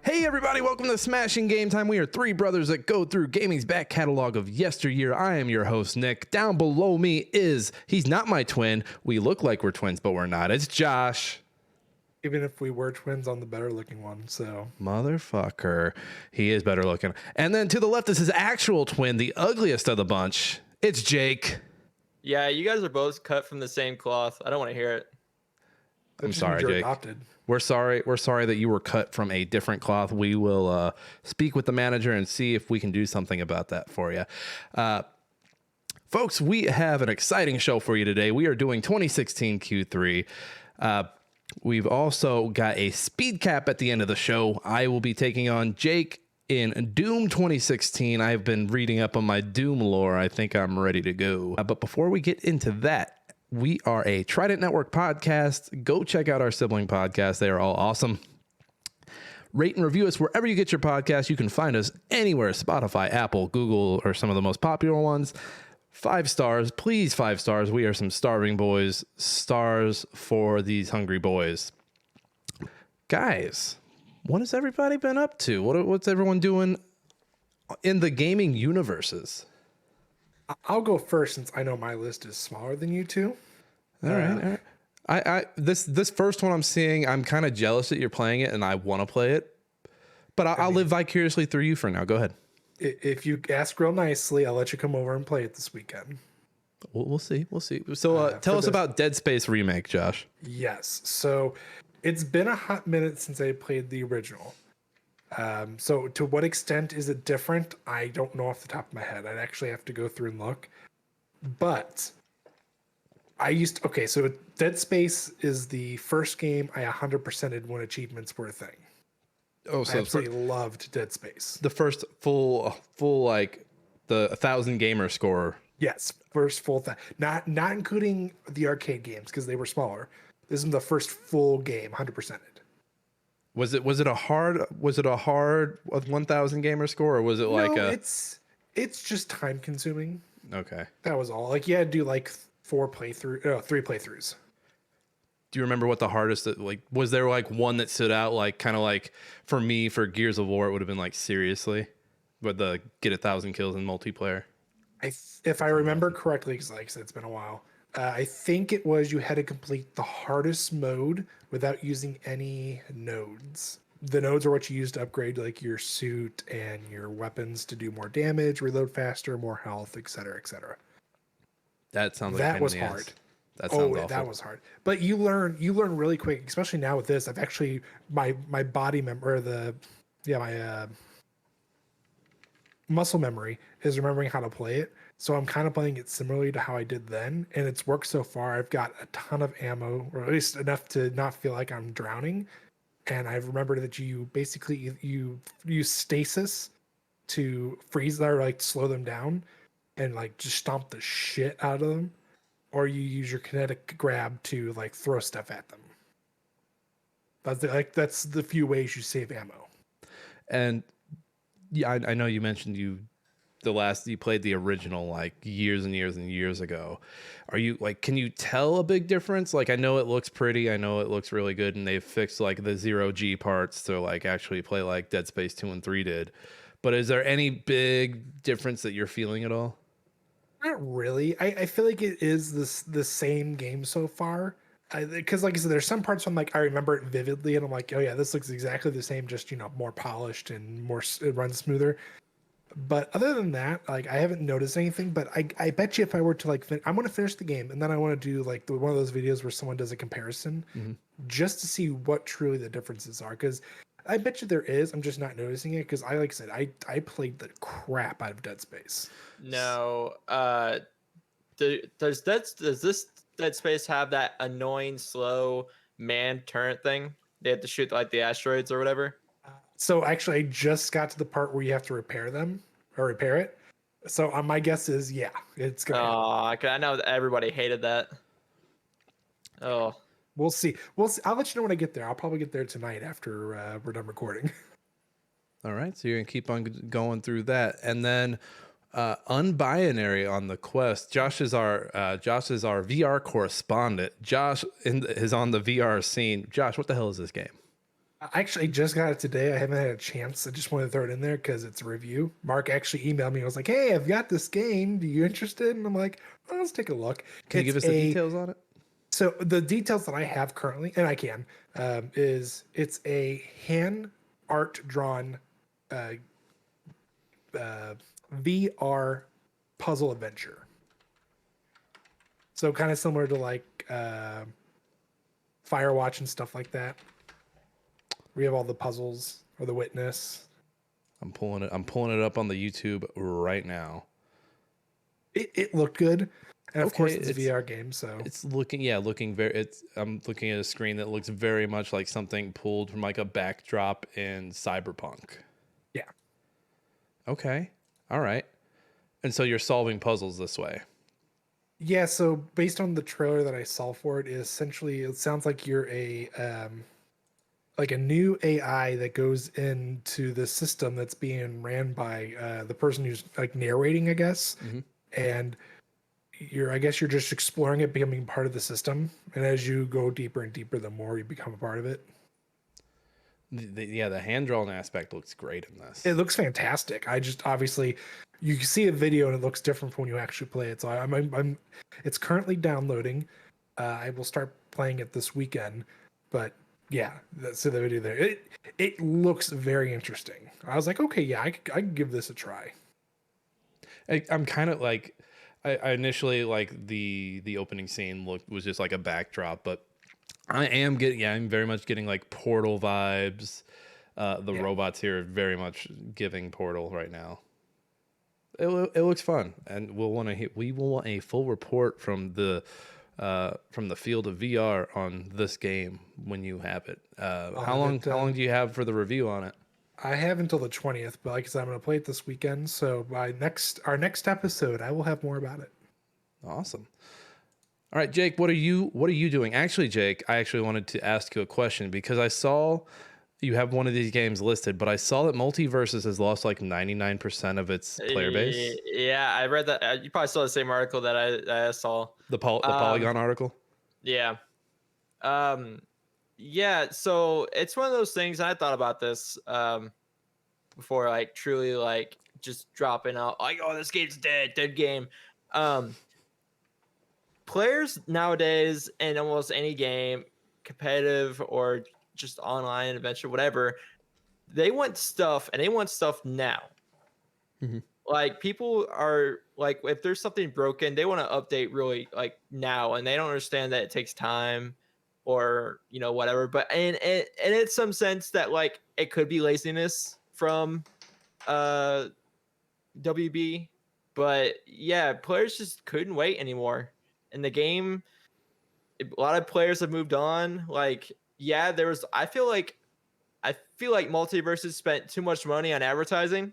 Hey everybody, welcome to Smashing Game Time. We are three brothers that go through gaming's back catalog of yesteryear. I am your host, Nick. Down below me he's not my twin. We look like we're twins, but we're not. It's Josh. Even if we were twins, on the better looking one, so. Motherfucker. He is better looking. And then to the left is his actual twin, the ugliest of the bunch. It's Jake. Yeah, you guys are both cut from the same cloth. I don't want to hear it. I'm sorry, Jake. Adopted. We're sorry that you were cut from a different cloth. We will speak with the manager and see if we can do something about that for you. Folks, we have an exciting show for you today. We are doing 2016 Q3. We've also got a speed cap at the end of the show. I will be taking on Jake in Doom 2016. I've been reading up on my Doom lore. I think I'm ready to go. But before we get into that, we are a Trident Network podcast. Go check out our sibling podcast. They are all awesome. Rate and review us wherever you get your podcast. You can find us anywhere: Spotify, Apple, Google, or some of the most popular ones. 5 stars, please. 5 stars. We are some starving boys. Stars for these hungry boys. Guys, what has everybody been up to? What's everyone doing in the gaming universes? I'll go first since I know my list is smaller than you two. All right. This first one I'm seeing, I'm kind of jealous that you're playing it and I want to play it, but I'll live vicariously through you for now. Go ahead. If you ask real nicely, I'll let you come over and play it this weekend. We'll see. So tell us about Dead Space Remake, Josh. Yes. So it's been a hot minute since I played the original. So to what extent is it different? I don't know off the top of my head. I'd actually have to go through and look. But so Dead Space is the first game I 100%ed when achievements were a thing. Oh, so I absolutely loved Dead Space. The first full like the 1,000 gamer score. Yes, first full thing. Not including the arcade games because they were smaller. This is the first full game, 100%ed. Was it a hard 1,000 gamer score, or was it like it's just time consuming. Okay. That was all. Like you had to do like 3 playthroughs. Do you remember what the hardest, was there like one that stood out, like kind of like for me, for Gears of War, it would have been like seriously, but the get 1,000 kills in multiplayer? If I remember correctly, because like I said, it's been a while. I think it was you had to complete the hardest mode without using any nodes. The nodes are what you use to upgrade like your suit and your weapons to do more damage, reload faster, more health, etc., etc. That sounds like that was hard. That sounds awful. That was hard. But you learn really quick, especially now with this. I've actually my body member my muscle memory is remembering how to play it. So I'm kind of playing it similarly to how I did then, and it's worked so far. I've got a ton of ammo, or at least enough to not feel like I'm drowning. And I've remembered that you basically you use stasis to freeze or like slow them down, and like just stomp the shit out of them, or you use your kinetic grab to like throw stuff at them. That's the few ways you save ammo. And yeah, I know you mentioned you played the original like years and years and years ago. Are you like, can you tell a big difference? Like, I know it looks pretty, I know it looks really good, and they've fixed like the 0G parts to like actually play like Dead Space 2 and 3 did. But is there any big difference that you're feeling at all? Not really. I feel like it is the same game so far. Because like I said, there's some parts I'm like, I remember it vividly, and I'm like, oh yeah, this looks exactly the same, just more polished and it runs smoother. But other than that, like I haven't noticed anything. But I bet you if I were to like, I'm going to finish the game, and then I want to do like one of those videos where someone does a comparison, just to see what truly the differences are. Because I bet you there is. I'm just not noticing it because like I said, I played the crap out of Dead Space. No, does this Dead Space have that annoying slow man turret thing? They have to shoot like the asteroids or whatever. So actually, I just got to the part where you have to repair it. So my guess is, yeah, it's gonna. Oh, I know everybody hated that. Oh, we'll see. I'll let you know when I get there. I'll probably get there tonight after we're done recording. All right, so you're gonna keep on going through that, and then unbinary on the quest. Josh is our VR correspondent. Josh is on the VR scene. Josh, what the hell is this game? I actually just got it today. I haven't had a chance. I just wanted to throw it in there because it's a review. Mark actually emailed me. I was like, "Hey, I've got this game. Do you interested?" And I'm like, "Oh, let's take a look." Can you give us the details on it? So the details that I have currently, and I can, is it's a hand art drawn uh, VR puzzle adventure. So kind of similar to like Firewatch and stuff like that. We have all the puzzles or the witness. I'm pulling it up on the YouTube right now. It looked good, and of Okay, course it's a VR game. So It's looking very. I'm looking at a screen that looks very much like something pulled from like a backdrop in Cyberpunk. yeah, Okay, all right. And so you're solving puzzles this way. yeah. So based on the trailer that I saw for it, it sounds like you're like a new AI that goes into the system that's being ran by the person who's like narrating, I guess. And I guess you're just exploring it, becoming part of the system. And as you go deeper and deeper, the more you become a part of it. The hand drawn aspect looks great in this. It looks fantastic. I just obviously you can see a video and it looks different from when you actually play it. So I'm it's currently downloading. I will start playing it this weekend, but yeah, that's the video there. It looks very interesting. I was like, okay, yeah, I could give this a try. I'm kind of like, I initially like the opening scene was just like a backdrop, but I'm very much getting like Portal vibes. The robots here are very much giving Portal right now. It looks fun, and we will want a full report from the field of VR on this game when you have it. How long do you have for the review on it? I have until the 20th, but like I said, I'm going to play it this weekend. So our next episode, I will have more about it. Awesome. All right, Jake, what are you doing? Actually, Jake, I actually wanted to ask you a question because I saw you have one of these games listed, but I saw that Multiverses has lost like 99% of its player base. Yeah, I read that. You probably saw the same article that I saw. The Polygon article. Yeah. Yeah, so it's one of those things. I thought about this before, like truly, like just dropping out, like, oh, this game's dead game. Players nowadays in almost any game, competitive or just online adventure, whatever, they want stuff and they want stuff now. Like people are like, if there's something broken, they want to update really like now, and they don't understand that it takes time or whatever. But and in some sense that like it could be laziness from WB, but yeah, players just couldn't wait anymore. In the game, a lot of players have moved on. Like, yeah, I feel like Multiverses spent too much money on advertising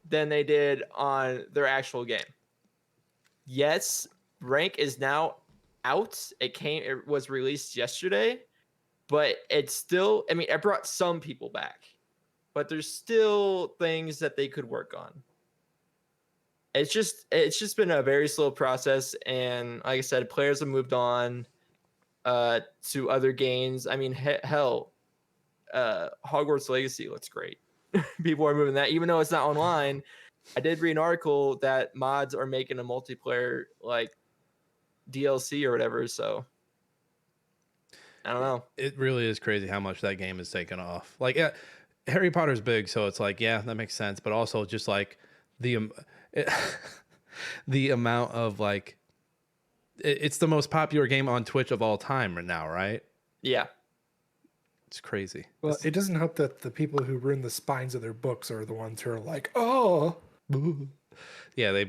than they did on their actual game. Yes, Rank is now out. It was released yesterday, but it's still, I mean, it brought some people back, but there's still things that they could work on. It's just been a very slow process, and like I said, players have moved on to other games. I mean, hell, Hogwarts Legacy looks great. People are moving that, even though it's not online. I did read an article that mods are making a multiplayer like DLC or whatever. So I don't know. It really is crazy how much that game has taken off. Like, yeah, Harry Potter's big, so it's like, yeah, that makes sense. But also just like the amount of like, it's the most popular game on Twitch of all time right now, right? Yeah. It's crazy. Well, it doesn't help that the people who ruin the spines of their books are the ones who are like, oh. Yeah,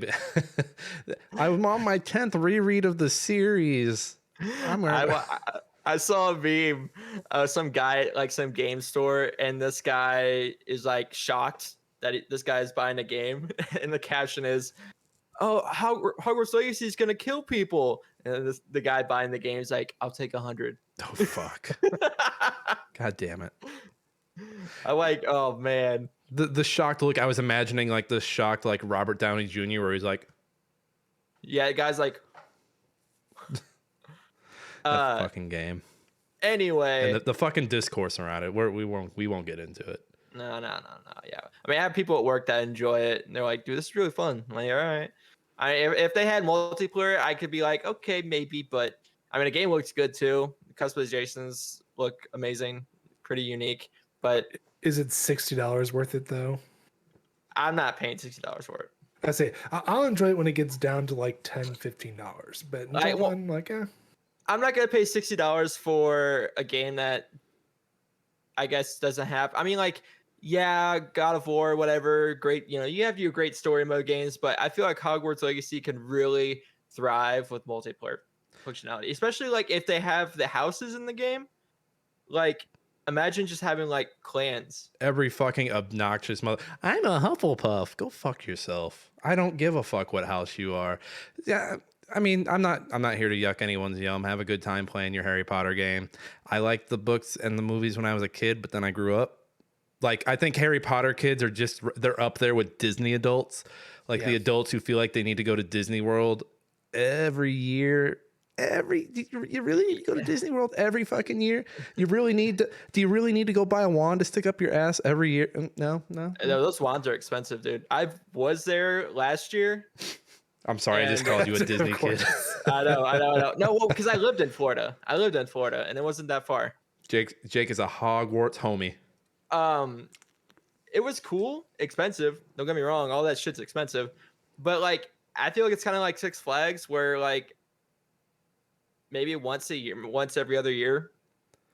I'm on my 10th reread of the series. I saw a meme, some guy like some game store, and this guy is like shocked that this guy is buying a game, and the caption is, "Oh, how Hogwarts Legacy is gonna kill people," and the guy buying the game is like, "I'll take 100." Oh fuck! God damn it! I like, oh man, the shocked look. I was imagining like the shocked like Robert Downey Jr. where he's like, yeah, the guy's like, that fucking game. Anyway, And the fucking discourse around it, we won't get into it. no. Yeah, I mean, I have people at work that enjoy it, and they're like, "Dude, this is really fun." I'm like, all right. If they had multiplayer, I could be like, okay, maybe, but I mean, the game looks good too. The customizations look amazing, pretty unique. But Is it $60 worth it though? I'm not paying $60 for it. I say I'll enjoy it when it gets down to like $10, $15. But until well, then, like, I'm not gonna pay $60 for a game that I guess doesn't have. I mean, like, yeah, God of War, whatever, great. You know, you have your great story mode games, but I feel like Hogwarts Legacy can really thrive with multiplayer functionality, especially like if they have the houses in the game. Like, imagine just having like clans. Every fucking obnoxious mother. I'm a Hufflepuff. Go fuck yourself. I don't give a fuck what house you are. Yeah, I mean, I'm not here to yuck anyone's yum. Have a good time playing your Harry Potter game. I liked the books and the movies when I was a kid, but then I grew up. Like, I think Harry Potter kids are they're up there with Disney adults. Like the adults who feel like they need to go to Disney World every year. You really need to go to Disney World every fucking year? You really need to? Do you really need to go buy a wand to stick up your ass every year? No. Those wands are expensive, dude. I was there last year. I'm sorry, I just called you a Disney kid. I know. No, well, because I lived in Florida. And it wasn't that far. Jake is a Hogwarts homie. It was cool, expensive. Don't get me wrong, all that shit's expensive. But like, I feel like it's kind of like Six Flags, where like maybe once a year, once every other year.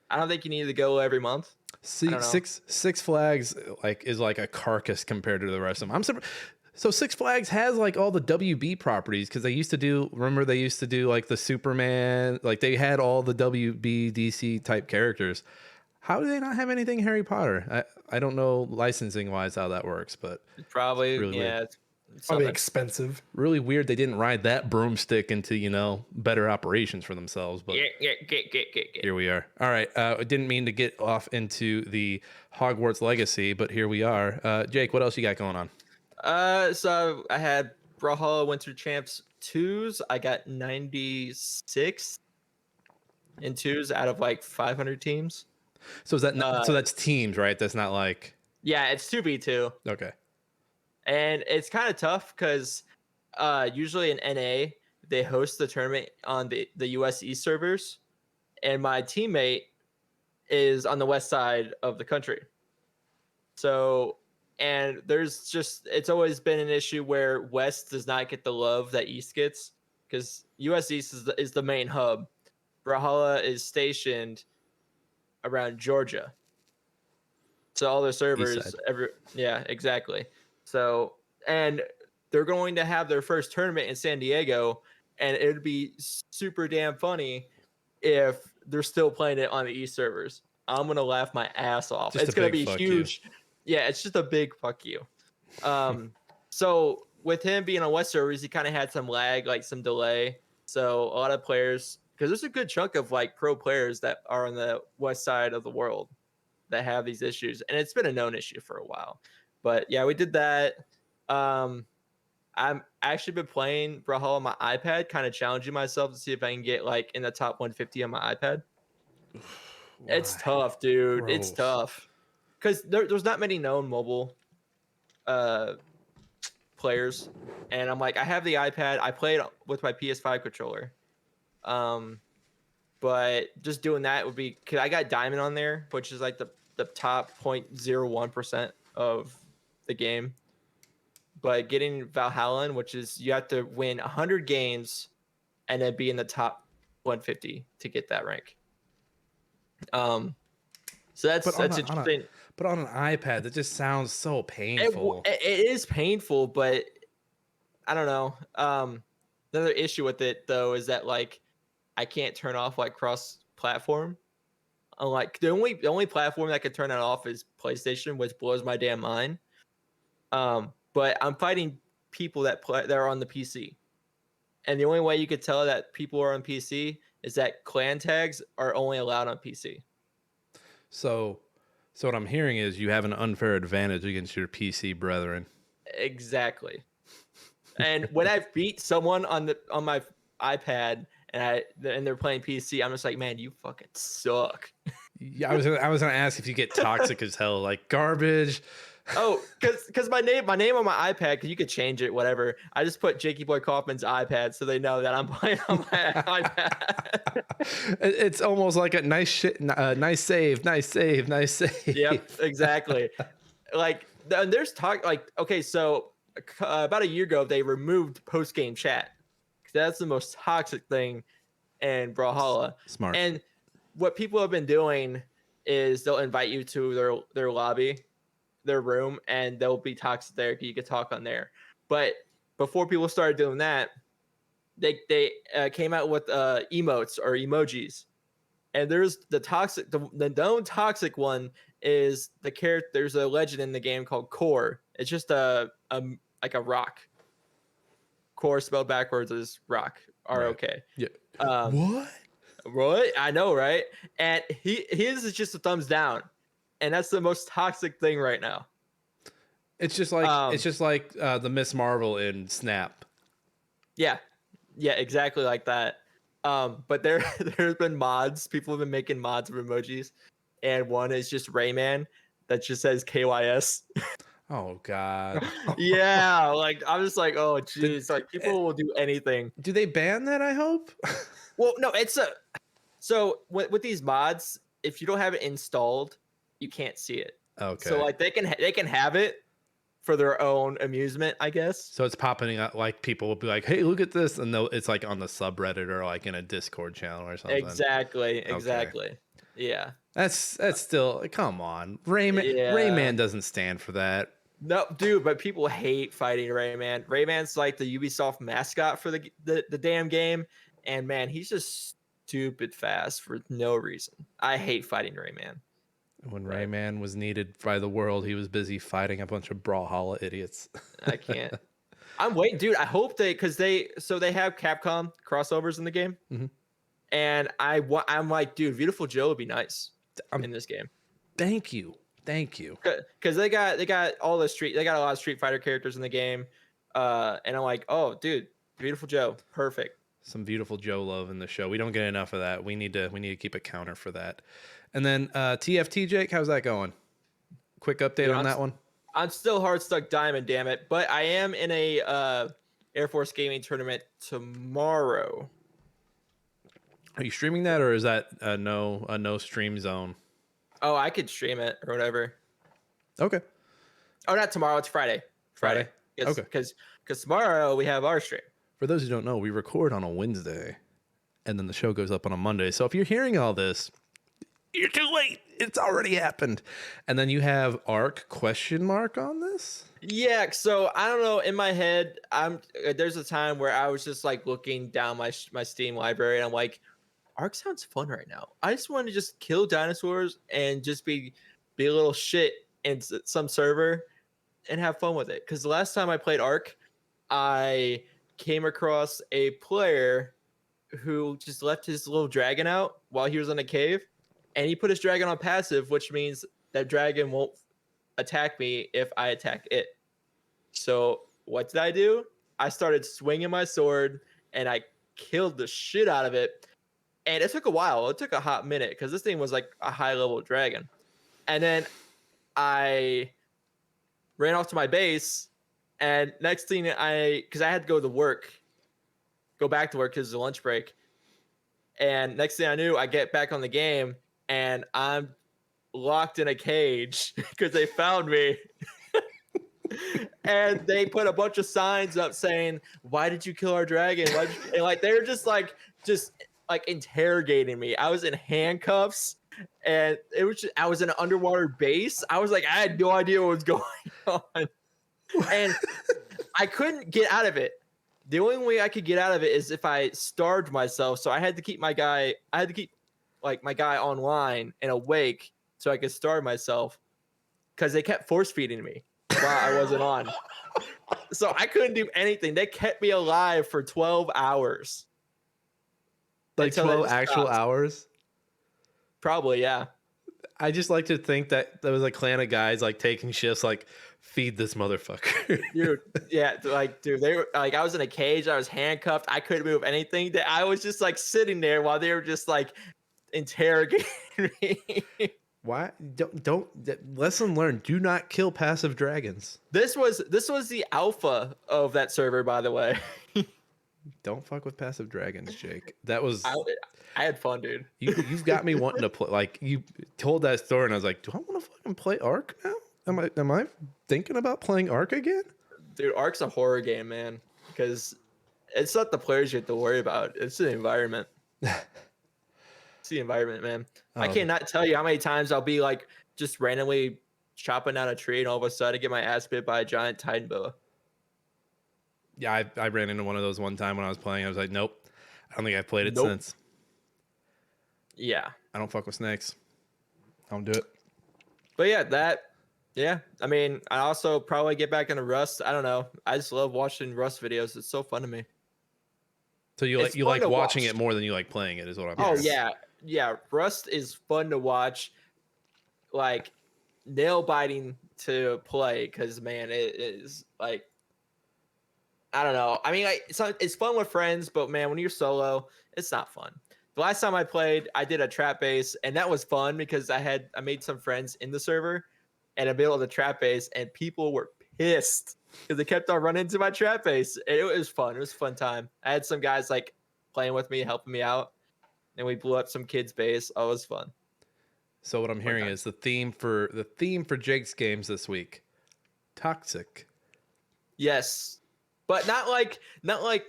I don't think you need to go every month. See, Six Flags is like a carcass compared to the rest of them. I'm surprised. So Six Flags has like all the WB properties because they used to do like the Superman, like they had all the WB DC type characters. How do they not have anything Harry Potter? I don't know licensing wise how that works, but probably really yeah. weird. It's probably expensive. Really weird they didn't ride that broomstick into, better operations for themselves. But here we are. All right. I didn't mean to get off into the Hogwarts Legacy, but here we are. Jake, what else you got going on? So I had Brawlhalla Winter Champs 2s. I got 96 in 2s out of like 500 teams. So is that so that's teams, right? That's not like yeah, it's 2v2. Okay. And it's kind of tough because usually in NA they host the tournament on the US East servers, and my teammate is on the west side of the country. So, and it's always been an issue where West does not get the love that East gets, because US East is the main hub. Brawlhalla is stationed around Georgia. So all their servers, yeah, exactly. So, and they're going to have their first tournament in San Diego, and it would be super damn funny if they're still playing it on the East servers. I'm going to laugh my ass off. It's going to be huge. Yeah, it's just a big fuck you. So with him being on West servers, he kind of had some lag, like some delay. So a lot of players, because there's a good chunk of like pro players that are on the west side of the world that have these issues, and it's been a known issue for a while. But yeah, we did that. I'm actually been playing Brawlhalla on my iPad, kind of challenging myself to see if I can get like in the top 150 on my iPad. It's tough, dude. Gross. It's tough because there's not many known mobile players, and I'm like, I have the iPad. I play it with my PS5 controller. But just doing that would be, cause I got Diamond on there, which is like the top 0.01% of the game. But getting Valhalla, which is you have to win 100 games and then be in the top 150 to get that rank. So that's interesting. But on an iPad, that just sounds so painful. It is painful, but I don't know. Another issue with it though is that like I can't turn off like cross-platform. Like the only platform that can turn that off is PlayStation, which blows my damn mind. But I'm fighting people that are on the PC, and the only way you could tell that people are on PC is that clan tags are only allowed on PC. So what I'm hearing is you have an unfair advantage against your PC brethren. Exactly. And when I beat someone on my iPad and they're playing PC, I'm just like, man, you fucking suck. Yeah, I was gonna ask if you get toxic as hell, like garbage. Oh, because my name on my iPad, because you could change it, whatever. I just put Jakey Boy Kaufman's iPad, so they know that I'm playing on my iPad. It's almost like a nice shit, nice save, nice save, nice save. Yep, exactly. Like there's talk like, okay, so about a year ago they removed post game chat. That's the most toxic thing in Brawlhalla. Smart. And what people have been doing is they'll invite you to their lobby, their room, and they'll be toxic there. You could talk on there. But before people started doing that, they came out with emotes or emojis. And there's the toxic, the known toxic one is the character. There's a legend in the game called Core. It's just like a rock. Core spelled backwards is rock. R-O-K. Yeah. What? Right? I know, right? And his is just a thumbs down, and that's the most toxic thing right now. It's just like the Miss Marvel in Snap. Yeah, exactly like that. But there's been mods. People have been making mods of emojis, and one is just Rayman that just says KYS. Oh God. Yeah, like I'm just like, oh jeez, like people will do anything. Do they ban that? I hope. Well, no, so with these mods, if you don't have it installed, you can't see it. Okay. So like they can have it for their own amusement, I guess. So it's popping up, like people will be like, "Hey, look at this," and it's like on the subreddit or like in a Discord channel or something. Exactly. Okay. Yeah. That's still, come on, Rayman. Yeah. Rayman doesn't stand for that. No, dude, but people hate fighting Rayman. Rayman's like the Ubisoft mascot for the damn game, and man, he's just stupid fast for no reason. I hate fighting Rayman. When Rayman was needed by the world, he was busy fighting a bunch of Brawlhalla idiots. I can't. I'm waiting, dude. I hope they have Capcom crossovers in the game, and I'm like, dude, Beautiful Joe would be nice in this game. Thank you. Because they got a lot of Street Fighter characters in the game, and I'm like, oh, dude, Beautiful Joe, perfect. Some Beautiful Joe love in the show. We don't get enough of that. We need to keep a counter for that. And then TFT, Jake, how's that going? Quick update on that one. I'm still hard stuck diamond, damn it. But I am in a Air Force Gaming tournament tomorrow. Are you streaming that, or is that a no stream zone? Oh, I could stream it or whatever. Okay. Oh, not tomorrow. It's Friday. Friday? Yes, Okay. Because tomorrow we have our stream. For those who don't know, we record on a Wednesday, and then the show goes up on a Monday. So if you're hearing all this, you're too late. It's already happened. And then you have Arc ? On this? Yeah, so I don't know. In my head, there's a time where I was just like looking down my Steam library, and I'm like, Arc sounds fun right now. I just want to just kill dinosaurs and just be a little shit in some server and have fun with it. Because the last time I played Arc, I came across a player who just left his little dragon out while he was in a cave, and he put his dragon on passive, which means that dragon won't attack me if I attack it. So what did I do? I started swinging my sword, and I killed the shit out of it. And it took a while. It took a hot minute because this thing was like a high-level dragon. And then I ran off to my base, and next thing because I had to go back to work because it's a lunch break. And next thing I knew, I get back on the game, and I'm locked in a cage because they found me. And they put a bunch of signs up saying, "Why did you kill our dragon?" And like they're just like interrogating me. I was in handcuffs, and I was in an underwater base. I was like, I had no idea what was going on, and I couldn't get out of it. The only way I could get out of it is if I starved myself. So I had to keep my guy online and awake so I could starve myself, because they kept force feeding me while I wasn't on. So I couldn't do anything. They kept me alive for 12 hours. Like 12 actual hours? Probably, yeah. I just like to think that there was a clan of guys like taking shifts, like feed this motherfucker. Dude, yeah, like, dude, they were like, I was in a cage, I was handcuffed, I couldn't move anything. I was just like sitting there while they were just like interrogating me. Why lesson learned? Do not kill passive dragons. This was the alpha of that server, by the way. Don't fuck with passive dragons, Jake. That was I had fun, dude. you've got me wanting to play. Like you told that story, and I was like, do I want to fucking play Ark now? Am I thinking about playing Ark again? Dude, Ark's a horror game, man, because it's not the players you have to worry about. It's the environment. It's the environment, man. I cannot tell you how many times I'll be like just randomly chopping down a tree and all of a sudden get my ass bit by a giant titan boa. Yeah, I ran into one of those one time when I was playing. I was like, nope. I don't think I've played it since. Yeah. I don't fuck with snakes. I don't do it. But yeah, I mean, I also probably get back into Rust. I don't know. I just love watching Rust videos. It's so fun to me. So you like watching it more than you like playing it is what I'm Oh, hearing. yeah. Rust is fun to watch. Like, nail biting to play because, man, it is like, I don't know. I mean, like, it's fun with friends, but man, when you're solo, it's not fun. The last time I played, I did a trap base, and that was fun because I made some friends in the server, and I built the trap base, and people were pissed because they kept on running into my trap base. And it was fun. It was a fun time. I had some guys like playing with me, helping me out, and we blew up some kid's base. Oh, it was fun. So what I'm hearing is the theme for Jake's games this week, toxic. Yes, but not like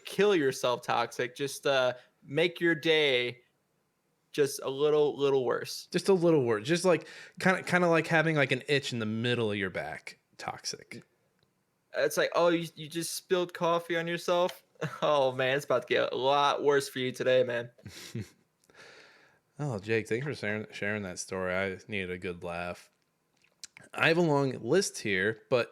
kill yourself toxic. Just make your day just a little worse. Just a little worse. Just like kind of like having like an itch in the middle of your back. Toxic. It's like, oh, you just spilled coffee on yourself. Oh man, it's about to get a lot worse for you today, man. Oh, Jake, thanks for sharing that story. I needed a good laugh. I have a long list here, but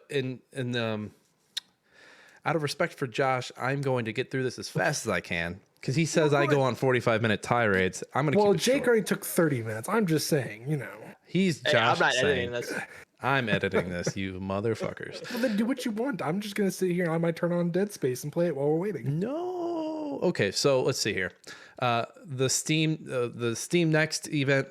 out of respect for Josh, I'm going to get through this as fast as I can because he says I go on 45-minute tirades. I'm going to keep it Jake short. already took 30 minutes. I'm just saying, you know. He's Hey, Josh I'm not saying, editing this. I'm editing this, you motherfuckers. Well, then do what you want. I'm just going to sit here. I might turn on Dead Space and play it while we're waiting. No. Okay, so let's see here. The Steam Next event,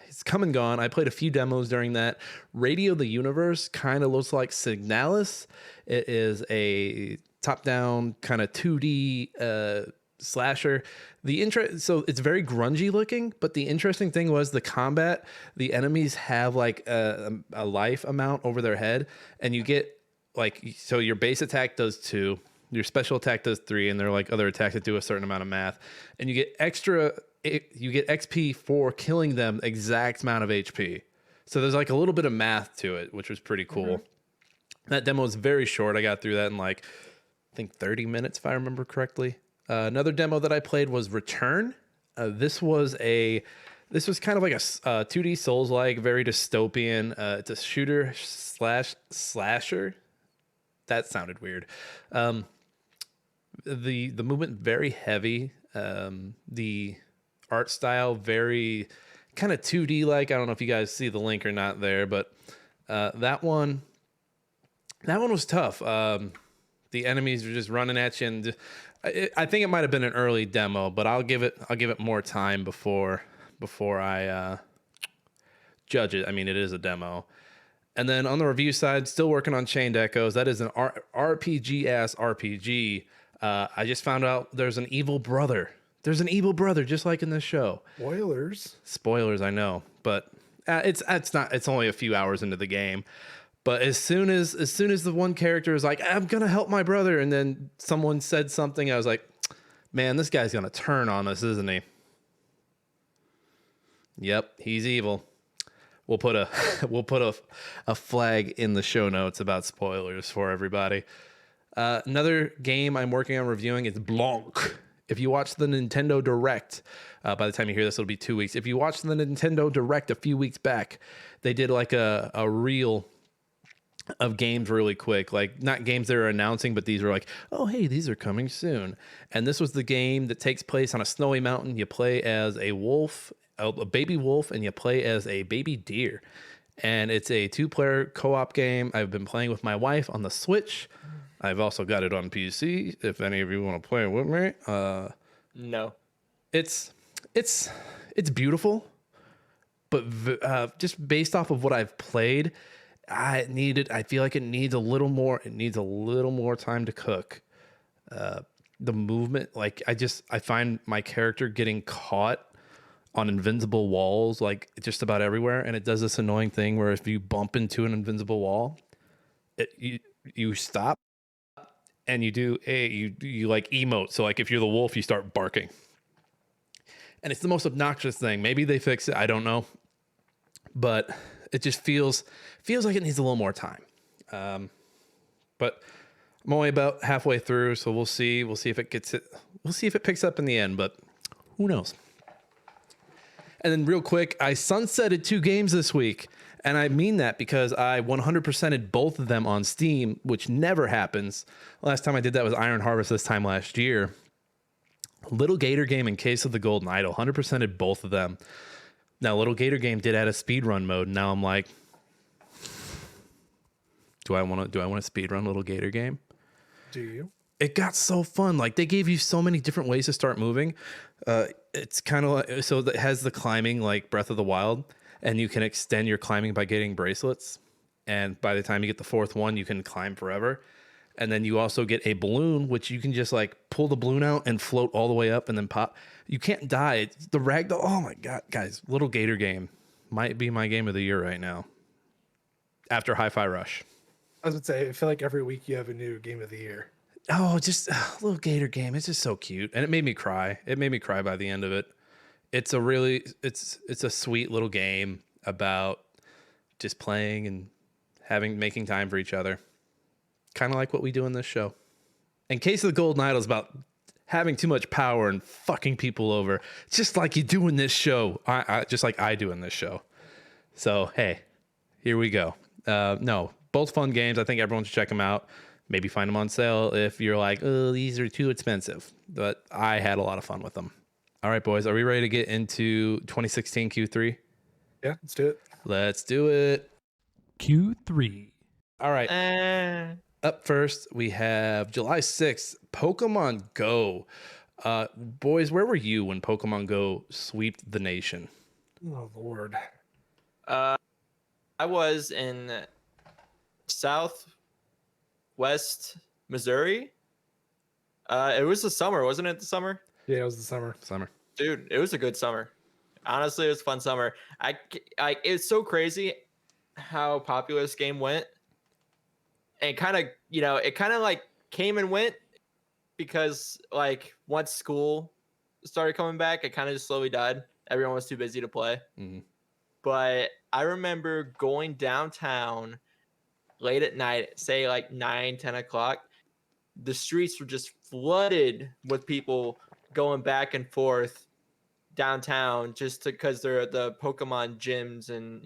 it's come and gone. I played a few demos during that. Radio the Universe kind of looks like Signalis. It is a top-down kind of 2D slasher. So it's very grungy looking, but the interesting thing was the combat. The enemies have like a life amount over their head, and you get like, so your base attack does 2. Your special attack does 3, and there are like other attacks that do a certain amount of math. And you get XP for killing them exact amount of HP. So there's like a little bit of math to it, which was pretty cool. Mm-hmm. That demo is very short. I got through that in like, I think 30 minutes, if I remember correctly. Another demo that I played was Return. This was kind of like a 2D Souls-like, very dystopian. It's a shooter / slasher. That sounded weird. The movement very heavy. The art style very kind of 2D like. I don't know if you guys see the link or not there, but that one was tough. The enemies were just running at you, and I think it might have been an early demo, but I'll give it more time before I judge it. I mean, it is a demo. And then on the review side, still working on Chained Echoes. That is an RPG-ass RPG. I just found out there's an evil brother. There's an evil brother, just like in this show. Spoilers, I know, but it's only a few hours into the game. But as soon as the one character is like, I'm gonna help my brother, and then someone said something, I was like, man, this guy's gonna turn on us, isn't he? Yep, he's evil. We'll put a flag in the show notes about spoilers for everybody. Another game I'm working on reviewing is Blanc. If you watch the Nintendo Direct, by the time you hear this, it'll be 2 weeks. If you watched the Nintendo Direct a few weeks back, they did like a reel of games really quick, like not games they were announcing, but these were like, oh, hey, these are coming soon. And this was the game that takes place on a snowy mountain. You play as a wolf a baby wolf and you play as a baby deer. And it's a 2-player co-op game. I've been playing with my wife on the Switch. I've also got it on PC if any of you want to play with me. No. It's beautiful, but just based off of what I've played, I feel like it needs a little more. It needs a little more time to cook. The movement, like I find my character getting caught on invincible walls, like just about everywhere, and it does this annoying thing where if you bump into an invincible wall, you stop and you do you like emote. So like if you're the wolf, you start barking, and it's the most obnoxious thing. Maybe they fix it. I don't know, but it just feels like it needs a little more time. But I'm only about halfway through, so we'll see. We'll see if it gets it. We'll see if it picks up in the end, but who knows? And then real quick, I sunsetted 2 games this week. And I mean that because I 100%ed both of them on Steam, which never happens. Last time I did that was Iron Harvest this time last year. Little Gator Game and Case of the Golden Idol, 100%ed both of them. Now, Little Gator Game did add a speedrun mode. Now I'm like, do I want to speedrun Little Gator Game? Do you? It got so fun. Like they gave you so many different ways to start moving. It's kind of like, so it has the climbing like Breath of the Wild, and you can extend your climbing by getting bracelets. And by the time you get the 4th one, you can climb forever. And then you also get a balloon, which you can just like pull the balloon out and float all the way up and then pop. You can't die. It's the ragdoll. Oh my God, guys, Little Gator Game might be my game of the year right now. After Hi-Fi Rush. I was gonna say, I feel like every week you have a new game of the year. Oh, just Little Gator Game. It's just so cute. And it made me cry. It made me cry by the end of it. It's a sweet little game about just playing and making time for each other. Kind of like what we do in this show. In Case of the Golden Idol is about having too much power and fucking people over. Just like you do in this show. Just like I do in this show. So, hey, here we go. No, both fun games. I think everyone should check them out. Maybe find them on sale if you're like, oh, these are too expensive. But I had a lot of fun with them. All right, boys, are we ready to get into 2016 Q3? Yeah, let's do it. Let's do it. Q3. All right. Up first, we have July 6th, Pokemon Go. Boys, where were you when Pokemon Go swept the nation? Oh, Lord. I was in southwest Missouri. It was the summer, wasn't it? The summer? Yeah, it was the summer. Dude, it was a good summer. Honestly, it was a fun summer. It's so crazy how popular this game went. And kind of, it kind of like came and went because like once school started coming back, it kind of just slowly died. Everyone was too busy to play. Mm-hmm. But I remember going downtown late at night, say like 9-10 o'clock. The streets were just flooded with people going back and forth downtown just because they're at the Pokemon gyms and,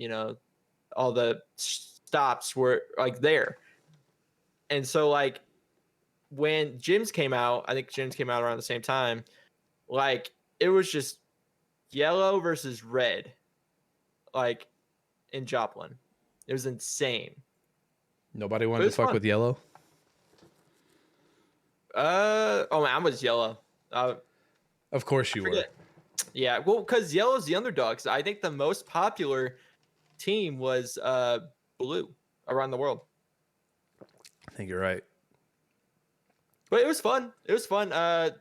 all the stops were like there. And so like when gyms came out, I think gyms came out around the same time, like it was just yellow versus red, like in Joplin. It was insane. Nobody wanted to fuck with yellow? Oh man, I was yellow. Of course you were. Yeah, well, because yellow's the underdogs. I think the most popular team was blue around the world. I think you're right. But it was fun. I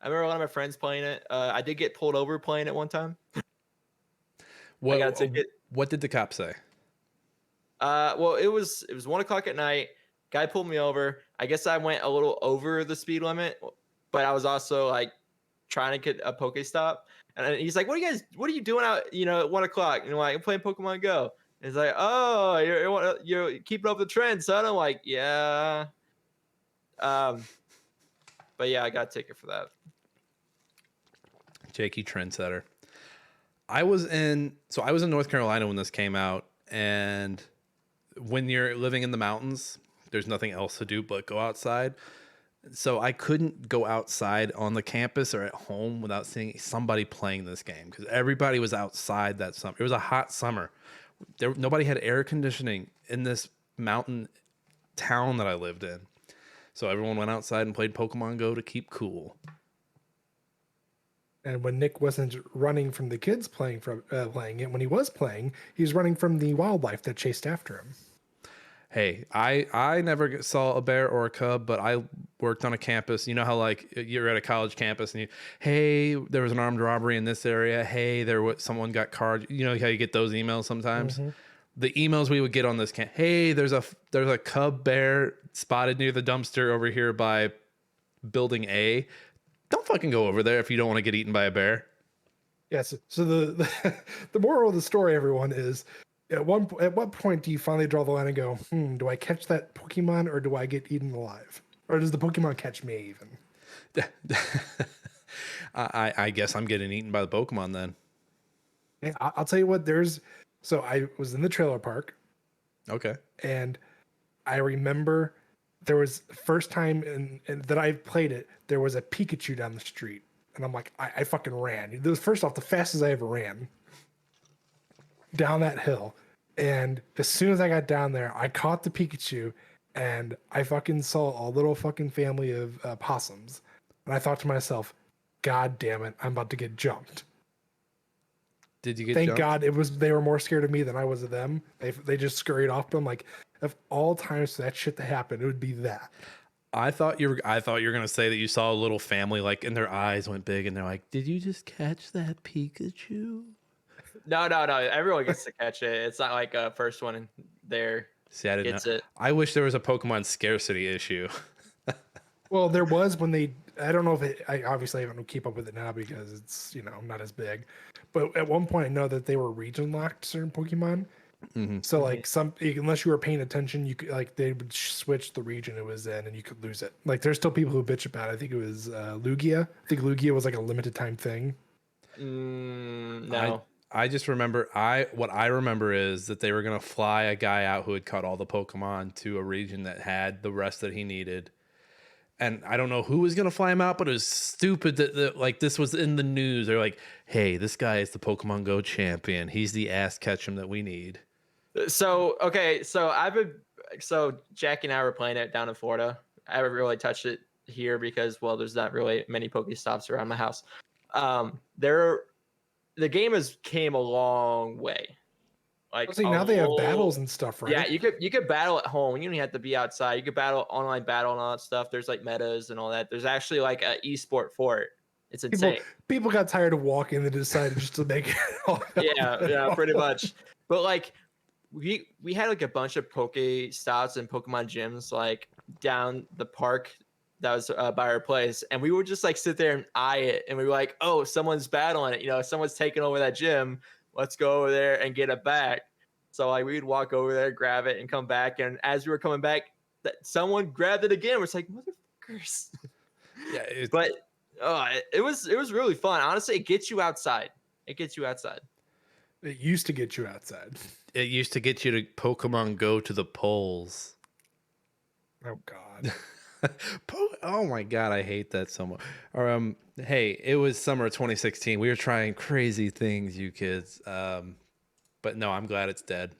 remember a lot of my friends playing it. I did get pulled over playing it one time. I got a ticket. What did the cop say? Well, it was 1 o'clock at night. Guy pulled me over. I guess I went a little over the speed limit, but I was also like trying to get a Pokestop. And he's like, what are you doing out, at 1 o'clock? And I'm like, I'm playing Pokemon Go. And he's like, oh, you're keeping up the trend, son. I'm like, yeah. But yeah, I got a ticket for that. Jakey trendsetter. I was in North Carolina when this came out, and when you're living in the mountains, there's nothing else to do but go outside. So I couldn't go outside on the campus or at home without seeing somebody playing this game because everybody was outside that summer. It was a hot summer. Nobody had air conditioning in this mountain town that I lived in. So everyone went outside and played Pokemon Go to keep cool. And when Nick wasn't running from the kids playing it, when he was playing, he was running from the wildlife that chased after him. Hey, I never saw a bear or a cub, but I worked on a campus. You know how like you're at a college campus and hey, there was an armed robbery in this area. Hey, someone got carded. You know how you get those emails sometimes. Mm-hmm. The emails we would get on this camp. Hey, there's a cub bear spotted near the dumpster over here by building A. Don't fucking go over there if you don't want to get eaten by a bear. Yes. So the moral of the story, everyone, is at what point do you finally draw the line and go, do I catch that Pokemon or do I get eaten alive? Or does the Pokemon catch me even? I guess I'm getting eaten by the Pokemon then. Yeah, I'll tell you what, so I was in the trailer park. Okay. And I remember there was the first time in that I played it, there was a Pikachu down the street. And I'm like, I fucking ran. It was first off the fastest I ever ran down that hill. And as soon as I got down there, I caught the Pikachu and I fucking saw a little fucking family of possums. And I thought to myself, God damn it, I'm about to get jumped. Did you get Thank jumped? God they were more scared of me than I was of them. They just scurried off. But I'm like, of all times for that shit to happen, it would be that. I thought you were gonna say that you saw a little family like and their eyes went big and they're like, "Did you just catch that Pikachu?" No. Everyone gets to catch it. It's not like a first one there. See, I didn't Gets know. it. I wish there was a Pokemon scarcity issue. Well, there was when I don't know if I obviously haven't keep up with it now because it's, not as big. But at one point I know that they were region locked certain Pokemon. Mm-hmm. So like unless you were paying attention, you could they would switch the region it was in and you could lose it. Like there's still people who bitch about it. I think it was Lugia. I think Lugia was like a limited time thing. No. I just remember what I remember is that they were gonna fly a guy out who had caught all the Pokemon to a region that had the rest that he needed. And I don't know who was going to fly him out, but it was stupid that like this was in the news. They're like, hey, this guy is the Pokemon Go champion. He's the ass catch'em that we need. So, okay. So Jackie and I were playing it down in Florida. I haven't really touched it here because, well, there's not really many Pokestops around my house. The game came a long way. Like See, now they have battles and stuff, right? Yeah, you could battle at home. You don't even have to be outside. You could battle online battle and all that stuff. There's like metas and all that. There's actually like an esport for it. It's insane. People got tired of walking and decided just to make it all. Yeah, pretty much. But like we had like a bunch of Pokestops and Pokemon gyms like down the park that was by our place, and we would just like sit there and eye it, and we were like, oh, someone's battling it. Someone's taking over that gym. Let's go over there and get it back. So like we'd walk over there, grab it, and come back. And as we were coming back, someone grabbed it again. We're like, motherfuckers. Yeah, but it was really fun. Honestly, it gets you outside. It used to get you outside. It used to get you to Pokemon Go to the polls. Oh God. Oh my God, I hate that so much. Or hey, it was summer of 2016. We were trying crazy things, you kids. But no, I'm glad it's dead.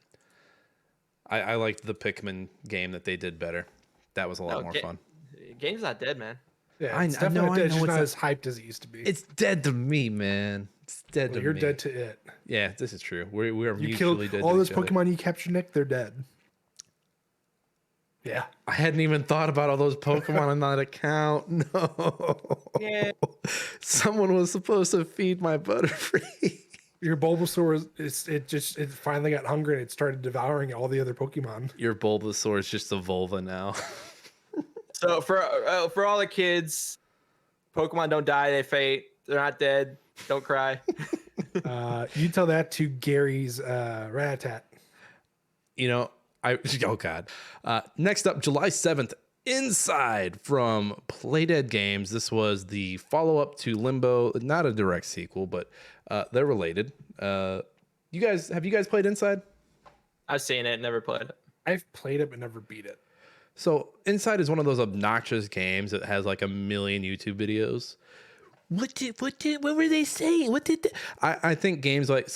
I liked the Pikmin game that they did better. That was a lot more fun. Game's not dead, man. Yeah, it's definitely dead. It's just not as hyped as it used to be. It's dead to me, man. It's dead to me. You're dead to it. Yeah, this is true. We are You mutually killed dead all to those each other. Pokemon you captured, Nick. They're dead. Yeah. I hadn't even thought about all those Pokemon on that account. No. Yeah. Someone was supposed to feed my Butterfree. Your Bulbasaur it finally got hungry and it started devouring all the other Pokemon. Your Bulbasaur is just a vulva now. So for all the kids, Pokemon don't die, they fade. They're not dead. Don't cry. You tell that to Gary's Rattata. Oh God. Next up, July 7th, Inside from Playdead Games. This was the follow-up to Limbo, not a direct sequel, but they're related. Have you guys played Inside? I've seen it, never played it. I've played it but never beat it. So Inside is one of those obnoxious games that has like a million YouTube videos. What were they saying? I think games like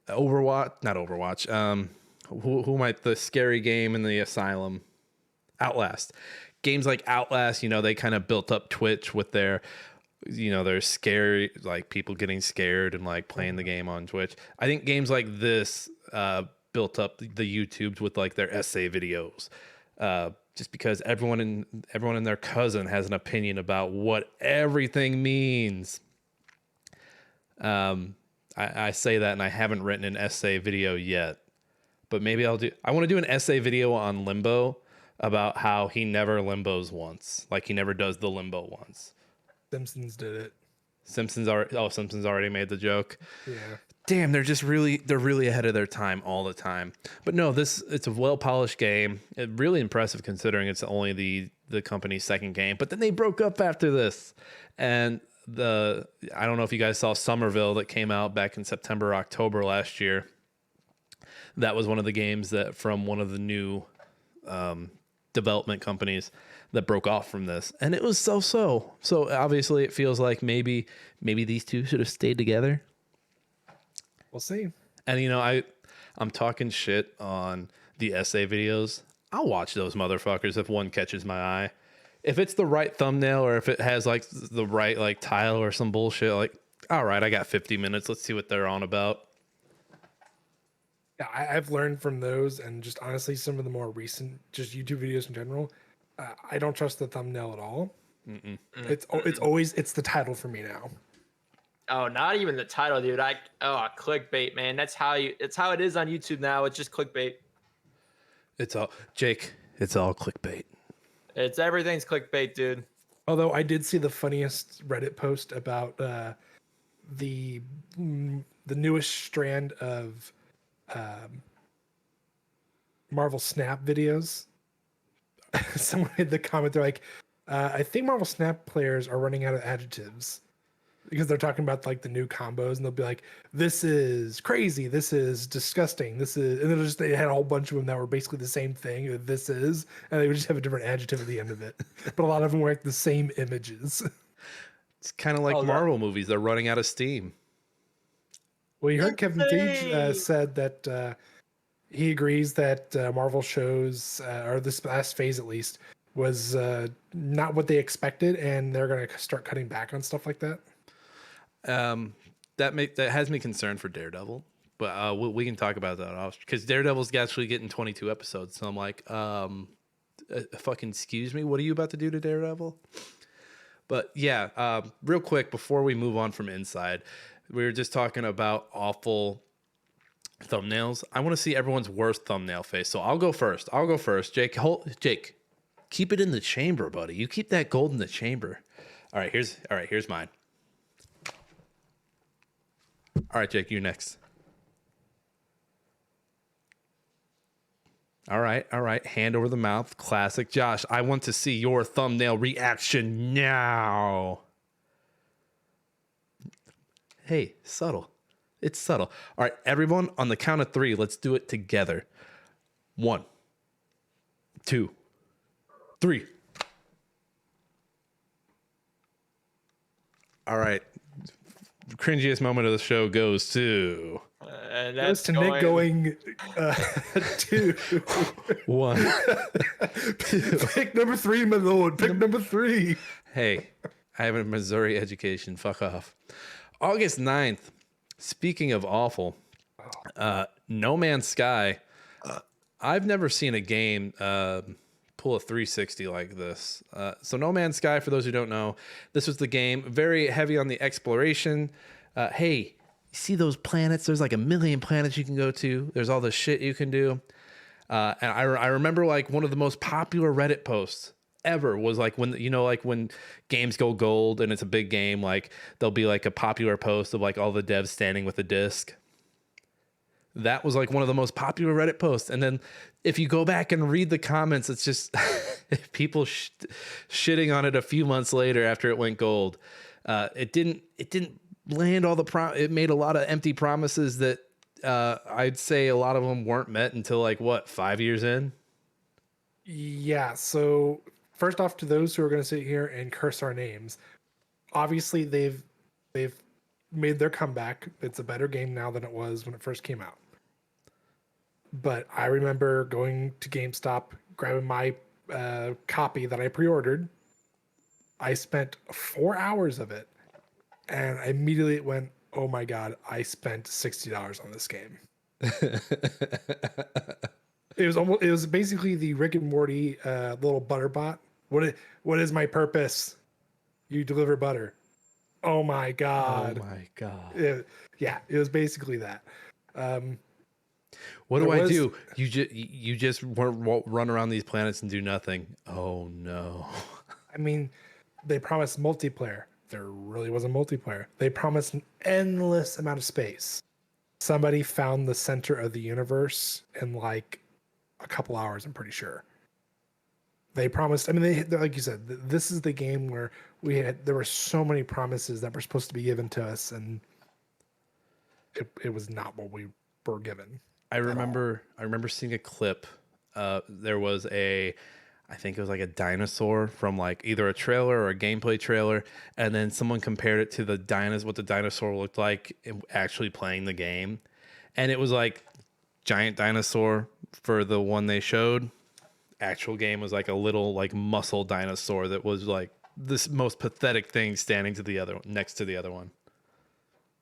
Overwatch, not Overwatch. Who might the scary game in the asylum? Outlast. Games like Outlast, they kind of built up Twitch with their, they're scary, like people getting scared and like playing the game on Twitch. I think games like this built up the YouTubes with like their essay videos. Just because everyone and their cousin has an opinion about what everything means. I say that and I haven't written an essay video yet, but maybe I want to do an essay video on Limbo about how he never limbos once. Like he never does the limbo once. Simpsons did it. Simpsons already made the joke. Yeah. Damn, they're really ahead of their time all the time. But no, it's a well-polished game. Really impressive considering it's only the company's second game. But then they broke up after this. And I don't know if you guys saw Somerville that came out back in September, October last year. That was one of the games that from one of the new development companies that broke off from this. And it was so. So obviously it feels like maybe these two should have stayed together. We'll see. And I'm talking shit on the essay videos. I'll watch those motherfuckers if one catches my eye. If it's the right thumbnail or if it has like the right like title or some bullshit, like, all right, I got 50 minutes. Let's see what they're on about. Yeah, I've learned from those and just honestly some of the more recent just YouTube videos in general. I don't trust the thumbnail at all. It's the title for me now. Oh, not even the title, dude. Clickbait, man. That's how it is on YouTube now. It's just clickbait. It's all clickbait. Everything's clickbait, dude. Although I did see the funniest Reddit post about the newest strand of Marvel Snap videos. Someone made the comment, they're like, I think Marvel Snap players are running out of adjectives. Because they're talking about like the new combos and they'll be like, this is crazy, this is disgusting, this is, and they had a whole bunch of them that were basically the same thing, this is, and they would just have a different adjective at the end of it. But a lot of them were like the same images. It's kind of like Marvel movies. They're running out of steam. Well, you heard Kevin Feige said that he agrees that Marvel shows, or this last phase at least, was not what they expected, and they're going to start cutting back on stuff like that. That has me concerned for Daredevil, but we can talk about that off because Daredevil's actually getting 22 episodes. So I'm like, fucking excuse me, what are you about to do to Daredevil? But yeah, real quick before we move on from Inside, we were just talking about awful thumbnails. I want to see everyone's worst thumbnail face. So I'll go first. Jake, keep it in the chamber, buddy. You keep that gold in the chamber. All right, here's mine. All right, Jake, you next. All right. Hand over the mouth. Classic. Josh, I want to see your thumbnail reaction now. Hey, subtle. It's subtle. All right, everyone, on the count of 3, let's do it together. 1, 2, 3. All right. The cringiest moment of the show goes to... And that's Nick going 2. 1. Pick number 3, my lord. Pick number 3. Hey, I have a Missouri education. Fuck off. August 9th. Speaking of awful, No Man's Sky. I've never seen a game pull a 360 like this. So No Man's Sky, for those who don't know, this was the game very heavy on the exploration. Hey, you see those planets? There's like a million planets you can go to. There's all this shit you can do. And I remember like one of the most popular Reddit posts ever was like when games go gold and it's a big game, like there'll be like a popular post of like all the devs standing with a disc. That was like one of the most popular Reddit posts. And then if you go back and read the comments, it's just people shitting on it a few months later after it went gold. It didn't land all the it made a lot of empty promises that I'd say a lot of them weren't met until like 5 years in. Yeah. So first off, to those who are going to sit here and curse our names, obviously they've made their comeback. It's a better game now than it was when it first came out. But I remember going to GameStop, grabbing my copy that I pre-ordered. I spent 4 hours of it, and I immediately went, "Oh my god! I spent $60 on this game." It was basically the Rick and Morty little butter bot. What is my purpose? You deliver butter. Oh my Oh god! my god. Yeah, it was basically that. What do There I was- do? You just run around these planets and do nothing. Oh no. I mean, they promised multiplayer. There really wasn't multiplayer. They promised an endless amount of space. Somebody found the center of the universe in like a couple hours, I'm pretty sure. They promised, I mean, they're like you said, this is the game where there were so many promises that were supposed to be given to us, and it was not what we were given. I remember seeing a clip. There was I think it was like a dinosaur from like either a trailer or a gameplay trailer, and then someone compared it to what the dinosaur looked like actually playing the game, and it was like giant dinosaur for the one they showed. Actual game was like a little like muscle dinosaur that was like this most pathetic thing standing next to the other one.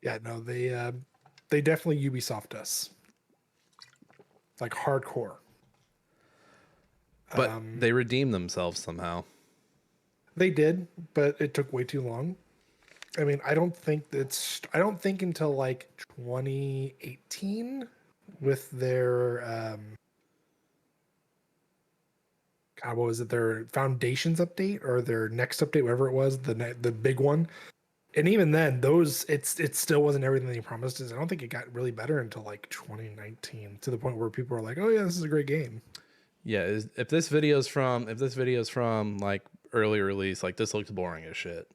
Yeah, no, they definitely Ubisoft us. Like hardcore. But they redeemed themselves somehow. They did, but it took way too long. I mean, I don't think until like 2018 with their God, what was it? Their Foundations update or their next update, whatever it was, the big one. And even then, it still wasn't everything they promised us. I don't think it got really better until like 2019, to the point where people were like, "Oh yeah, this is a great game." Yeah, if this video's from like early release, like this looks boring as shit.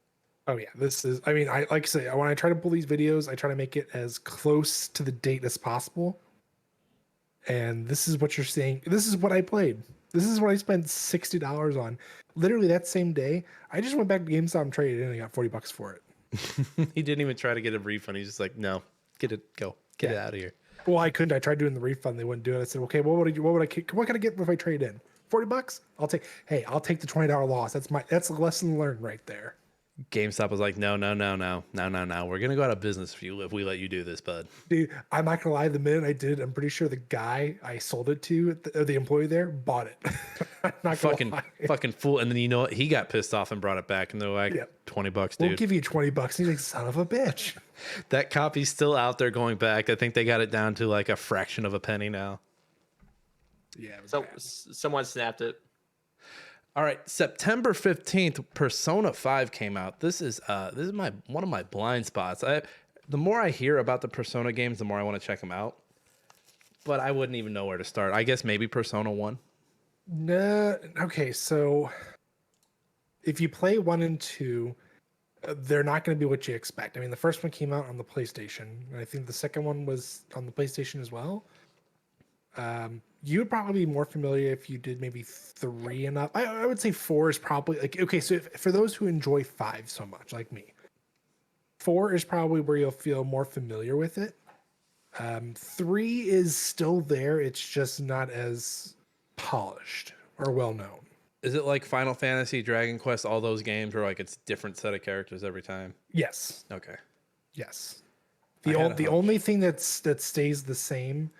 Oh yeah, this is. I mean, I like I say, when I try to pull these videos, I try to make it as close to the date as possible. And this is what you're seeing. This is what I played. This is what I spent $60 on. Literally that same day, I just went back to GameStop and traded it, and I got $40 for it. He didn't even try to get a refund. He's just like, no, get it out of here. Well, I couldn't. I tried doing the refund. They wouldn't do it. I said, okay, what can I get if I trade in? $40? I'll take the $20 loss. That's a lesson learned right there. GameStop was like, no. We're gonna go out of business if we let you do this, bud. Dude, I'm not gonna lie. The minute I did, I'm pretty sure the guy I sold it to, the employee there, bought it. I'm not gonna lie. Fucking fool. And then you know what? He got pissed off and brought it back, and they're like, Yep. $20, dude. We'll give you $20. He's like, son of a bitch. That copy's still out there going back. I think they got it down to like a fraction of a penny now. Yeah. It was So bad. someone snapped it. All right, September 15th, Persona 5 came out. This is one of my blind spots. The more I hear about the Persona games, the more I want to check them out. But I wouldn't even know where to start. I guess maybe Persona 1. No. Okay, so if you play 1 and 2, they're not going to be what you expect. I mean, the first one came out on the PlayStation, and I think the second one was on the PlayStation as well. You would probably be more familiar if you did maybe 3 and up. I would say 4 is probably like, okay, so for those who enjoy 5 so much, like me, 4 is probably where you'll feel more familiar with it. 3 is still there. It's just not as polished or well known. Is it like Final Fantasy, Dragon Quest, all those games where like it's different set of characters every time? Yes. Okay. Yes. I had a The hunch. only thing that stays the same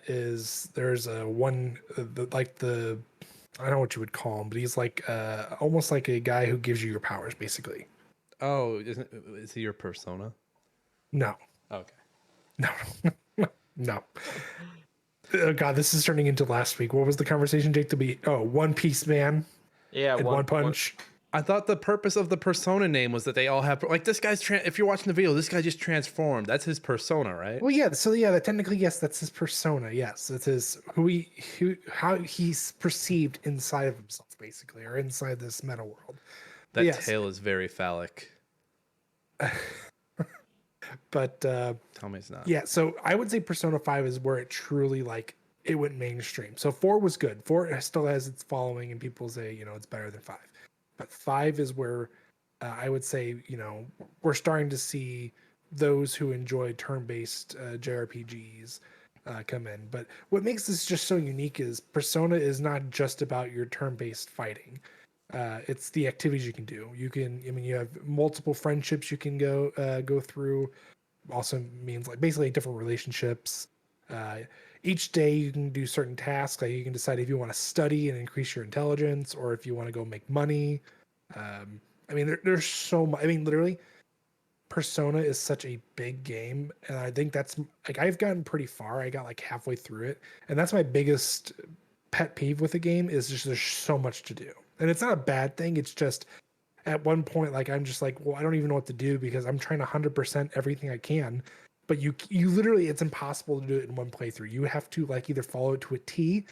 is there's a one like the I don't know what you would call him, but he's like almost like a guy who gives you your powers, basically. Oh, is he your persona? No, Okay. no. Oh God, this is turning into last week. What was the conversation, Jake? One Piece Man Yeah, and One Punch. I thought the purpose of the persona name was that they all have like this guy's. If you're watching the video, this guy just transformed. That's his persona, right? Well, yeah. So yeah, technically, yes, that's his persona. Yes, it's his how he's perceived inside of himself, basically, or inside this meta world. That yes. tail is very phallic. But Tell me it's not. yeah, so I would say Persona 5 is where it truly like it went mainstream. So 4 was good. 4 still has its following, and people say, it's better than 5. But 5 is where I would say, we're starting to see those who enjoy turn-based JRPGs come in. But what makes this just so unique is Persona is not just about your turn-based fighting. It's the activities you can do. You have multiple friendships you can go through. Also means like basically different relationships. Each day you can do certain tasks. Like you can decide if you want to study and increase your intelligence, or if you want to go make money. There's so much. Literally, Persona is such a big game, and I think that's like I've gotten pretty far. I got like halfway through it, and that's my biggest pet peeve with the game is just there's so much to do, and it's not a bad thing. It's just at one point, like I'm just like, well, I don't even know what to do because I'm trying to 100% everything I can. But you literally, it's impossible to do it in one playthrough. You have to like either follow it to a T,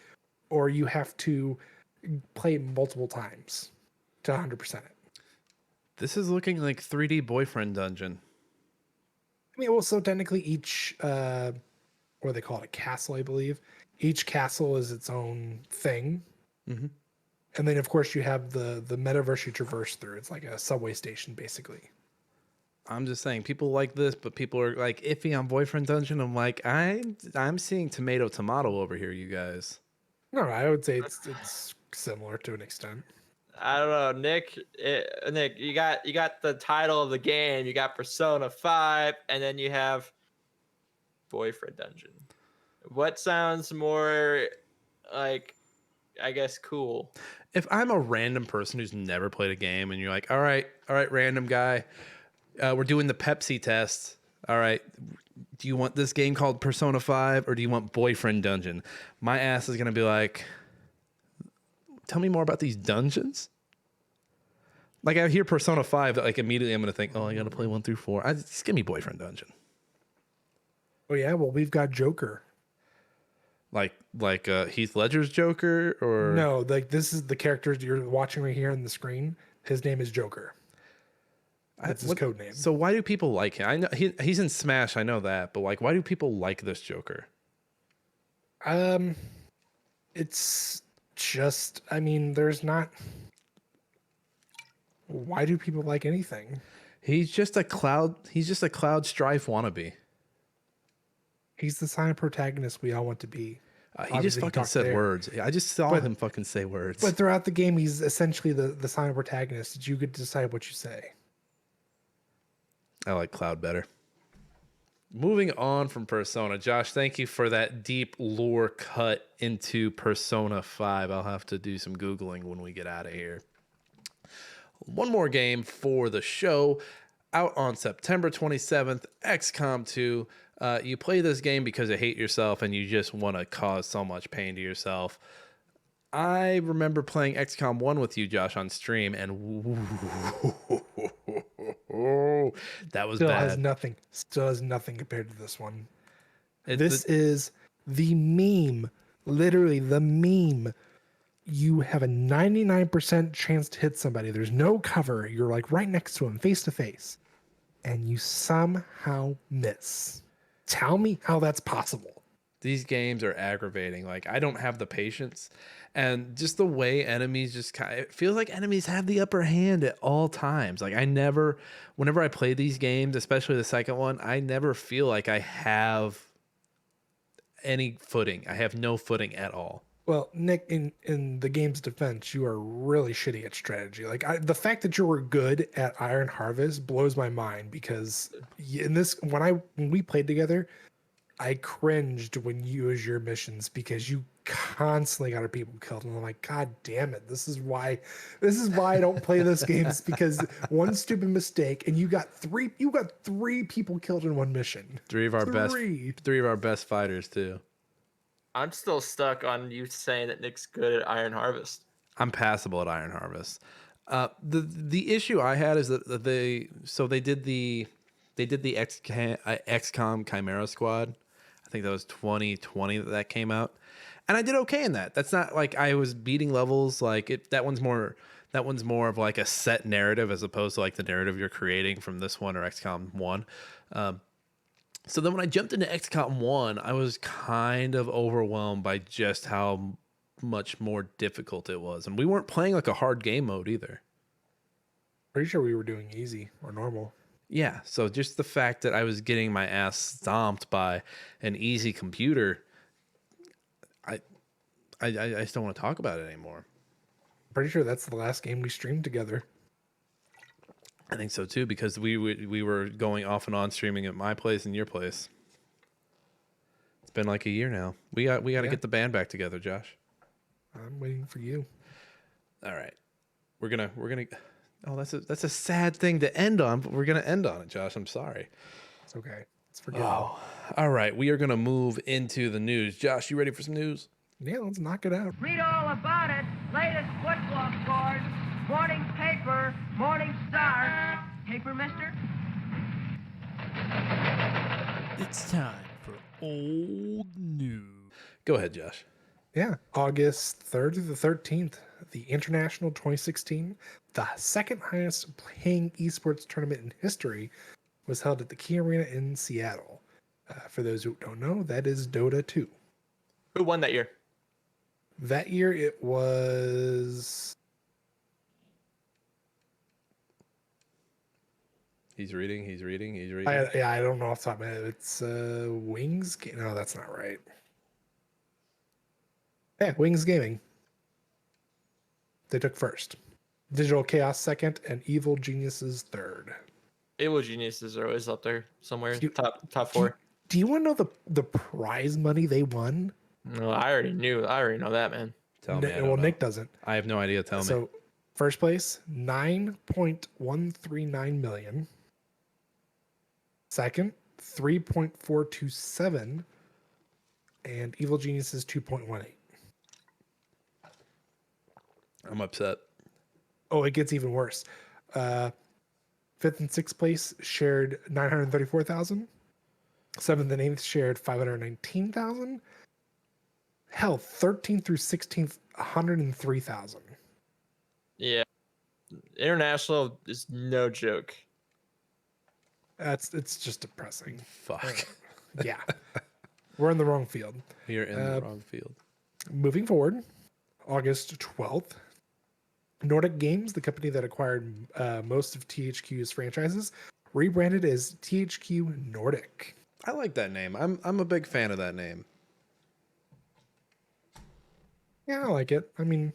or you have to play it multiple times to 100% it. This is looking like 3D boyfriend dungeon. So technically each, what do they call it? A castle, I believe. Each castle is its own thing. Mm-hmm. And then, of course, you have the metaverse you traverse through. It's like a subway station, basically. I'm just saying, people like this, but people are like iffy on boyfriend dungeon. I'm like, I'm seeing tomato over here, you guys. No, I would say it's similar to an extent. I don't know, Nick. Nick, you got the title of the game. You got Persona 5, and then you have Boyfriend Dungeon. What sounds more like, I guess, cool? If I'm a random person who's never played a game, and you're like, all right, random guy, we're doing the Pepsi test. All right, do you want this game called Persona 5, or do you want Boyfriend Dungeon? My ass is gonna be like, tell me more about these dungeons. Like I hear Persona 5, like immediately I'm gonna think, oh, I gotta play 1 through 4. Just give me Boyfriend Dungeon. Oh yeah, well we've got Joker. Like Heath Ledger's Joker, or no, like this is the character you're watching right here on the screen. His name is Joker. That's his code name. So why do people like him? I know he's in Smash, I know that, but like, why do people like this Joker? It's just, there's not. Why do people like anything? He's just a Cloud Strife wannabe. He's the silent protagonist we all want to be. He just fucking said words. I just saw him fucking say words. But throughout the game, he's essentially the silent protagonist. You get to decide what you say. I like Cloud better. Moving on from Persona, Josh, thank you for that deep lore cut into Persona 5. I'll have to do some Googling when we get out of here. One more game for the show, out on September 27th, XCOM 2. You play this game because you hate yourself and you just want to cause so much pain to yourself. I remember playing XCOM 1 with you, Josh, on stream, and that was bad. Still has nothing compared to this one. This is the meme, literally the meme. You have a 99% chance to hit somebody. There's no cover. You're like right next to him, face to face, and you somehow miss. Tell me how that's possible. These games are aggravating. Like, I don't have the patience. And just the way enemies it feels like enemies have the upper hand at all times. Like, whenever I play these games, especially the second one, I never feel like I have any footing. I have no footing at all. Well, Nick, in the game's defense, you are really shitty at strategy. Like the fact that you were good at Iron Harvest blows my mind, because when we played together, I cringed when you used your missions because you constantly got our people killed, and I'm like, God damn it! This is why I don't play this game. It's because one stupid mistake, and you got three people killed in one mission. Three of our best fighters too. I'm still stuck on you saying that Nick's good at Iron Harvest. I'm passable at Iron Harvest. The issue I had is that they did the XCOM Chimera Squad. I think that was 2020 that came out, and I did okay in that. That's not like I was beating levels. Like that one's more of like a set narrative as opposed to like the narrative you're creating from this one or XCOM 1. So then when I jumped into XCOM 1, I was kind of overwhelmed by just how much more difficult it was. And we weren't playing like a hard game mode either. Pretty sure we were doing easy or normal. Yeah, so just the fact that I was getting my ass stomped by an easy computer, I just don't want to talk about it anymore. Pretty sure that's the last game we streamed together. I think so too, because we were going off and on streaming at my place and your place. It's been like a year now. We got to get the band back together, Josh. I'm waiting for you. All right, we're gonna. Oh, that's a sad thing to end on, but we're gonna end on it, Josh. I'm sorry. It's okay. It's forgiven. Oh, all right. We are gonna move into the news. Josh, you ready for some news? Yeah, let's knock it out. Read all about it. Latest football scores. Morning paper. Morning star. Paper, mister? It's time for old news. Go ahead, Josh. Yeah, August 3rd through the 13th, the International 2016, the second highest paying esports tournament in history, was held at the Key Arena in Seattle. For those who don't know, that is Dota 2. Who won that year? That year it was... He's reading. I don't know off the top of my head. It's Wings? No, that's not right. Yeah, Wings Gaming. They took first. Digital Chaos second, and Evil Geniuses third. Evil Geniuses are always up there somewhere. You- Top four. Do you want to know the prize money they won? No, I already knew. I already know that, man. Tell me. I don't Well, know. Nick doesn't. I have no idea. Tell me. So, first place, 9.139 million. Second, 3.427. And Evil Geniuses 2.18. I'm upset. Oh, it gets even worse. Fifth and sixth place shared 934,000. Seventh and eighth shared 519,000. Hell, 13th through 16th, 103,000. Yeah. International is no joke. It's just depressing. Fuck. Yeah, we're in the wrong field. You're in the wrong field. Moving forward, August 12th, Nordic Games, the company that acquired most of THQ's franchises, rebranded as THQ Nordic. I like that name. I'm a big fan of that name. Yeah, I like it. I mean,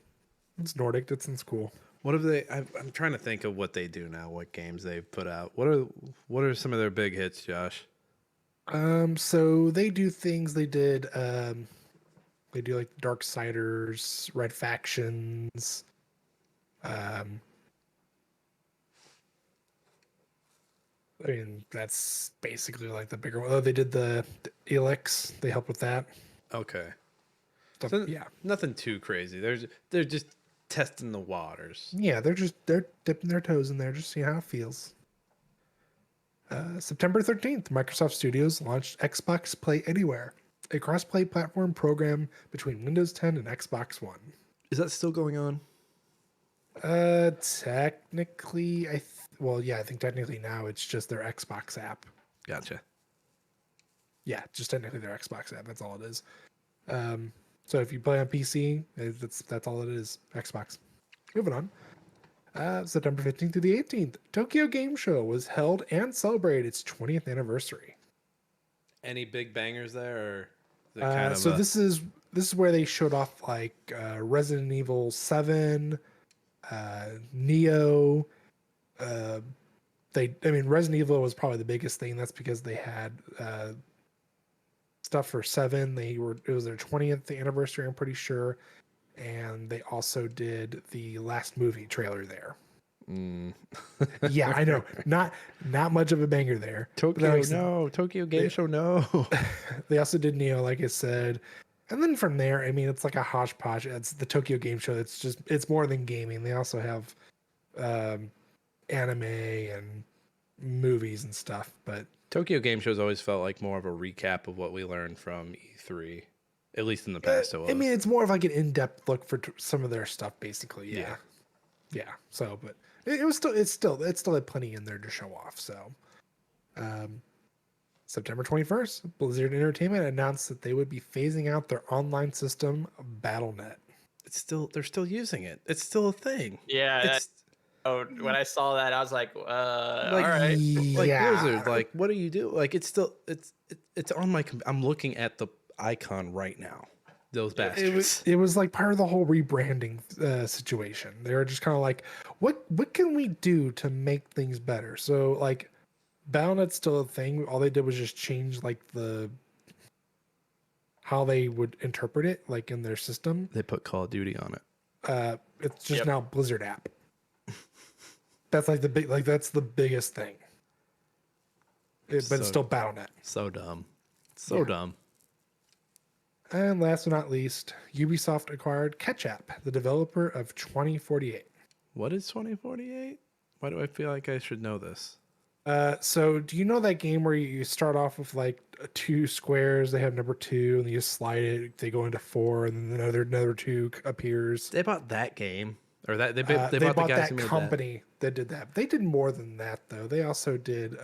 it's Nordic. That sounds cool. What have they? I'm trying to think of what they do now. What games they've put out. What are some of their big hits, Josh? So they do things. They do like Darksiders, Red Factions. I mean, that's basically like the bigger one. Oh, they did the Elix. They helped with that. Okay. Stuff, So yeah. nothing too crazy. They're just testing the waters. Yeah, they're dipping their toes in there, just see how it feels. September 13th, Microsoft Studios launched Xbox Play Anywhere, a cross-play platform program between Windows 10 and Xbox One. Is that still going on? Technically, I think technically now it's just their Xbox app. Gotcha. Yeah, just technically their Xbox app. That's all it is. So if you play on PC, that's all it is. Xbox. Moving on. September 15th to the 18th, Tokyo Game Show was held and celebrated its 20th anniversary. Any big bangers there, or is it kind of So this is where they showed off like Resident Evil 7, Neo. Resident Evil was probably the biggest thing. That's because they had stuff for 7. It was their 20th anniversary, I'm pretty sure. And they also did the last movie trailer there. Yeah, I know. Not much of a banger there. Tokyo Game Show, no. They also did Neo, like I said. And then from there, I mean, it's like a hodgepodge. It's the Tokyo Game Show. It's more than gaming. They also have anime and movies and stuff. But Tokyo Game Show's always felt like more of a recap of what we learned from E3, at least in the past. I mean, it's more of like an in-depth look for some of their stuff, basically. Yeah. So, but it's still had plenty in there to show off. So, September 21st, Blizzard Entertainment announced that they would be phasing out their online system, BattleNet. They're still using it. It's still a thing. Yeah. It's When I saw that, I was like, like, all right. like Yeah. Blizzard. Like, what do you do? Like, it's on my. I'm looking at the icon right now. Those bastards. It was like part of the whole rebranding situation. They were just kind of like, what can we do to make things better? So like, BattleNet's still a thing. All they did was just change like how they would interpret it, like in their system. They put Call of Duty on it. It's just Yep. now Blizzard app. That's like that's the biggest thing. But it's So- still BattleNet. So dumb. So dumb. And last but not least, Ubisoft acquired Ketchup, the developer of 2048. What is 2048? Why do I feel like I should know this? So do you know that game where you start off with like 2 squares, they have number 2, and you just slide it, they go into 4, and then another 2 appears. They bought that game, or that they They bought the guys that who made company that did that. They did more than that though. They also did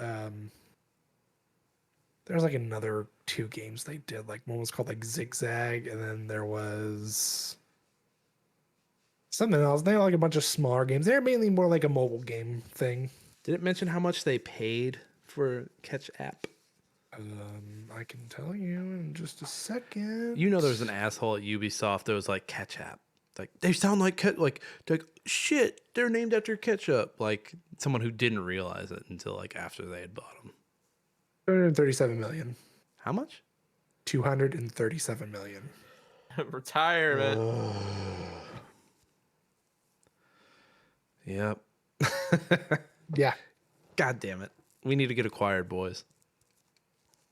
there's like another 2 games they did. Like one was called like Zigzag, and then there was something else. They had like a bunch of smaller games. They're mainly more like a mobile game thing. Did it mention how much they paid for Catch App? I can tell you in just a second. You know, there's an asshole at Ubisoft that was like Catch App. Like they sound like they're like shit. They're named after ketchup. Like someone who didn't realize it until like after they had bought them. 237 million. How much? 237 million. Retirement. Yep. Yeah. God damn it. We need to get acquired, boys.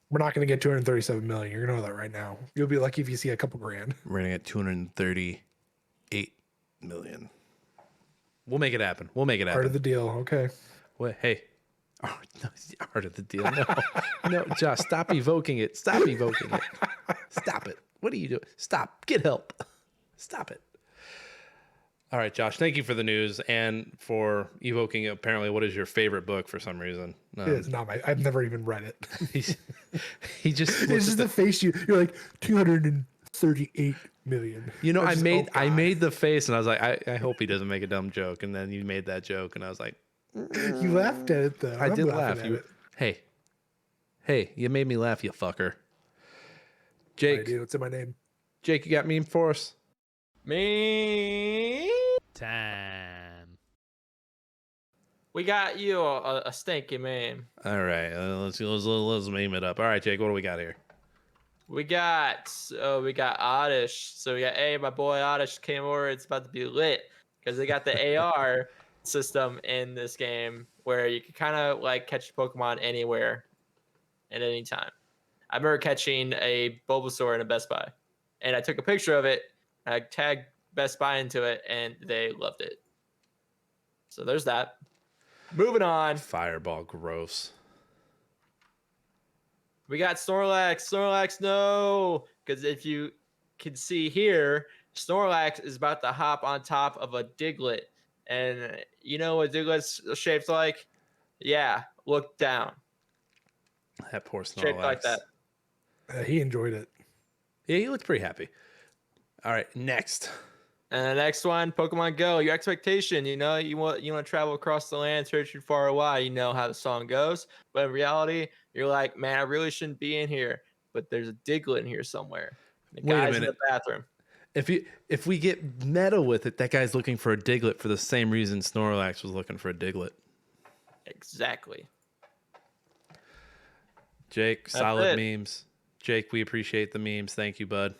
We're not going to get 237 million. You're going to know that right now. You'll be lucky if you see a couple grand. We're gonna get 238 million. We'll make it happen. We'll make it happen. Part of the deal. Okay. Wait, hey. Oh, no, art of the deal. No, no, Josh, stop evoking it. Stop evoking it. Stop it. What are you doing? Stop. Get help. Stop it. All right, Josh, thank you for the news and for evoking apparently what is your favorite book for some reason. It's not I've never even read it. He just It's just the face you're like 238 million. You know, I just, made the face and I was like, I hope he doesn't make a dumb joke. And then you made that joke and I was like, You laughed at it though. I I'm did laughing laugh. at You, it. hey, you made me laugh, you fucker. I Jake, do. It's in my name. Jake, you got meme for us? Me. Time. We got you a stinky meme. All right, let's meme it up. All right, Jake, what do we got here? We got Oddish. So we got my boy Oddish came over. It's about to be lit because they got the AR system in this game where you can kind of like catch Pokemon anywhere at any time. I remember catching a Bulbasaur in a Best Buy, and I took a picture of it. I tagged Best Buy into it, and they loved it. So there's that. Moving on. Fireball, gross. We got Snorlax. Snorlax, no. Because if you can see here, Snorlax is about to hop on top of a Diglett. And you know what Diglett's shaped like? Yeah, look down. That poor Snorlax. Shaped like that. He enjoyed it. Yeah, he looked pretty happy. All right, next. And the next one, Pokemon Go. Your expectation, you want to travel across the land, searching far and wide. You know how the song goes, but in reality, you're like, man, I really shouldn't be in here, but there's a Diglett in here somewhere. The Wait a guy's in minute. the bathroom. If we get meta with it, that guy's looking for a Diglett for the same reason Snorlax was looking for a Diglett. Exactly. Jake, solid it. memes. Jake, we appreciate the memes. Thank you, bud.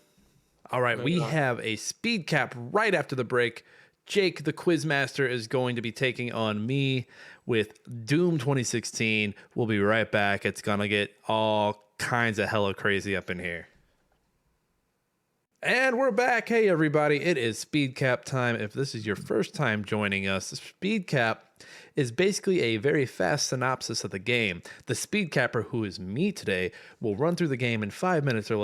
All right, we Moving on. have a speed cap right after the break. Jake, the Quizmaster, is going to be taking on me with Doom 2016. We'll be right back. It's going to get all kinds of hella crazy up in here. And we're back. Hey, everybody. It is Speed Cap time. If this is your first time joining us, Speed Cap is basically a very fast synopsis of the game. The Speed Capper, who is me today, will run through the game in 5 minutes or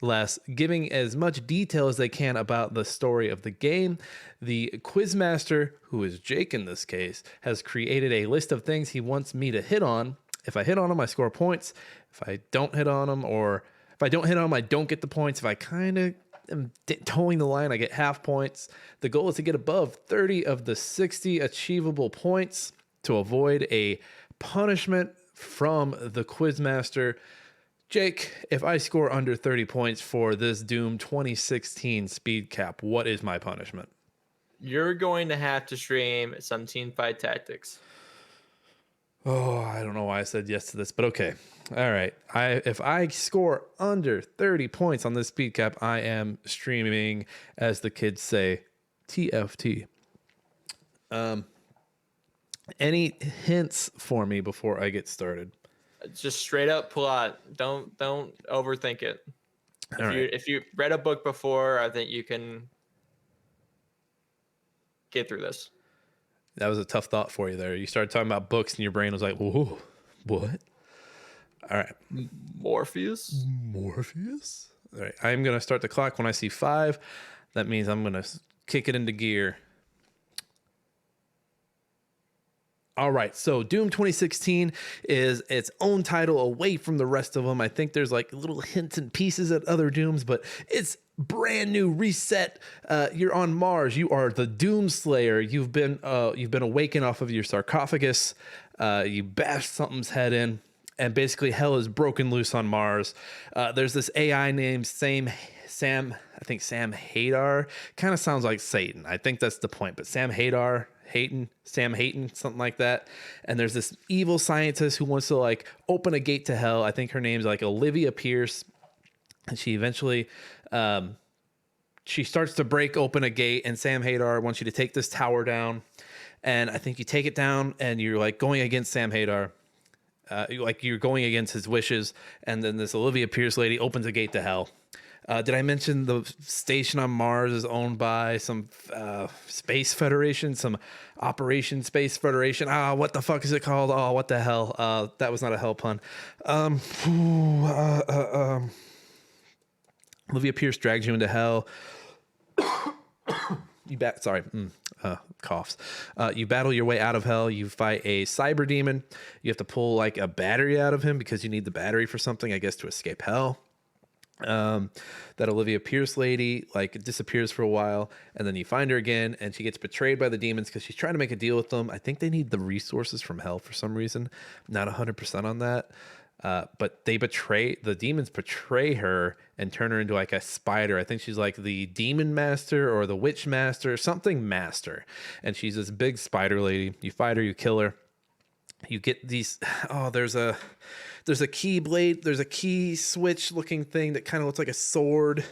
less, giving as much detail as they can about the story of the game. The Quizmaster, who is Jake in this case, has created a list of things he wants me to hit on, If I hit on them, I score points. If I don't hit on them, or if I don't hit on them, I don't get the points. If I kind of am towing the line, I get half points. The goal is to get above 30 of the 60 achievable points to avoid a punishment from the Quizmaster. Jake, if I score under 30 points for this Doom 2016 Speed Cap, what is my punishment? You're going to have to stream some teamfight tactics. Oh, I don't know why I said yes to this, but okay. All right. If I score under 30 points on this Speed Cap, I am streaming, as the kids say, TFT. Any hints for me before I get started? Just straight up plot. Don't overthink it. If you read a book before, I think you can get through this. That was a tough thought for you there. You started talking about books and your brain was like, whoa, what? All right. Morpheus? All right. I'm going to start the clock when I see 5. That means I'm going to kick it into gear. All right, so Doom 2016 is its own title away from the rest of them. I think there's like little hints and pieces at other Dooms, but it's brand new, reset. You're on Mars. You are the Doom Slayer. You've been awakened off of your sarcophagus. You bashed something's head in, and basically hell is broken loose on Mars. There's this AI named Sam Hadar. Kind of sounds like Satan. I think that's the point, but Sam Hayton, something like that. And there's this evil scientist who wants to like open a gate to hell. I think her name's like Olivia Pierce. And she eventually, she starts to break open a gate, and Sam Hadar wants you to take this tower down. And I think you take it down and you're like going against Sam Hadar. You're going against his wishes. And then this Olivia Pierce lady opens a gate to hell. Did I mention the station on Mars is owned by some Space Federation, some Operation Space Federation? What the fuck is it called? Oh, what the hell? That was not a hell pun. Olivia Pierce drags you into hell. Coughs. You battle your way out of hell. You fight a cyber demon. You have to pull like a battery out of him because you need the battery for something, I guess, to escape hell. That Olivia Pierce lady like disappears for a while, and then you find her again, and she gets betrayed by the demons because she's trying to make a deal with them. I think they need the resources from hell for some reason. Not 100% on that. But the demons betray her and turn her into like a spider. I think she's like the demon master or the witch master, something master. And she's this big spider lady. You fight her, you kill her. You get these, there's a key blade. There's a key switch looking thing that kind of looks like a sword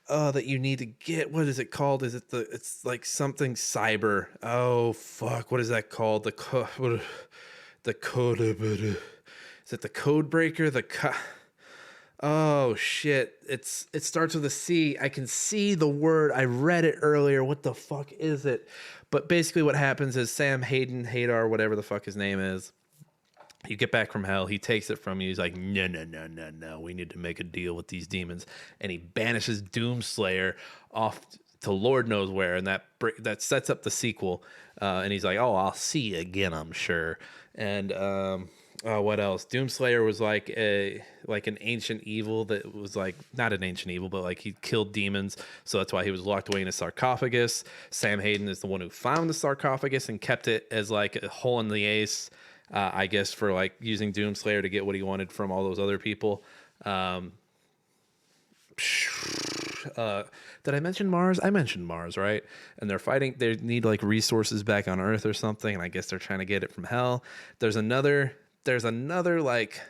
that you need to get. What is it called? It's like something cyber. Oh, fuck. What is that called? The code. Is it the code breaker? Oh shit. It starts with a C. I can see the word. I read it earlier. What the fuck is it? But basically what happens is Sam Hadar, whatever the fuck his name is, you get back from hell. He takes it from you. He's like, no. We need to make a deal with these demons. And he banishes Doomslayer off to Lord knows where. And that sets up the sequel. And he's like, I'll see you again, I'm sure. And what else? Doomslayer was like an ancient evil that was like not an ancient evil, but like he killed demons, so that's why he was locked away in a sarcophagus. Sam Hayden is the one who found the sarcophagus and kept it as like a hole in the ace, I guess, for like using Doomslayer to get what he wanted from all those other people. Did I mention Mars? I mentioned Mars, right? And they're fighting. They need like resources back on Earth or something, and I guess they're trying to get it from hell. There's another like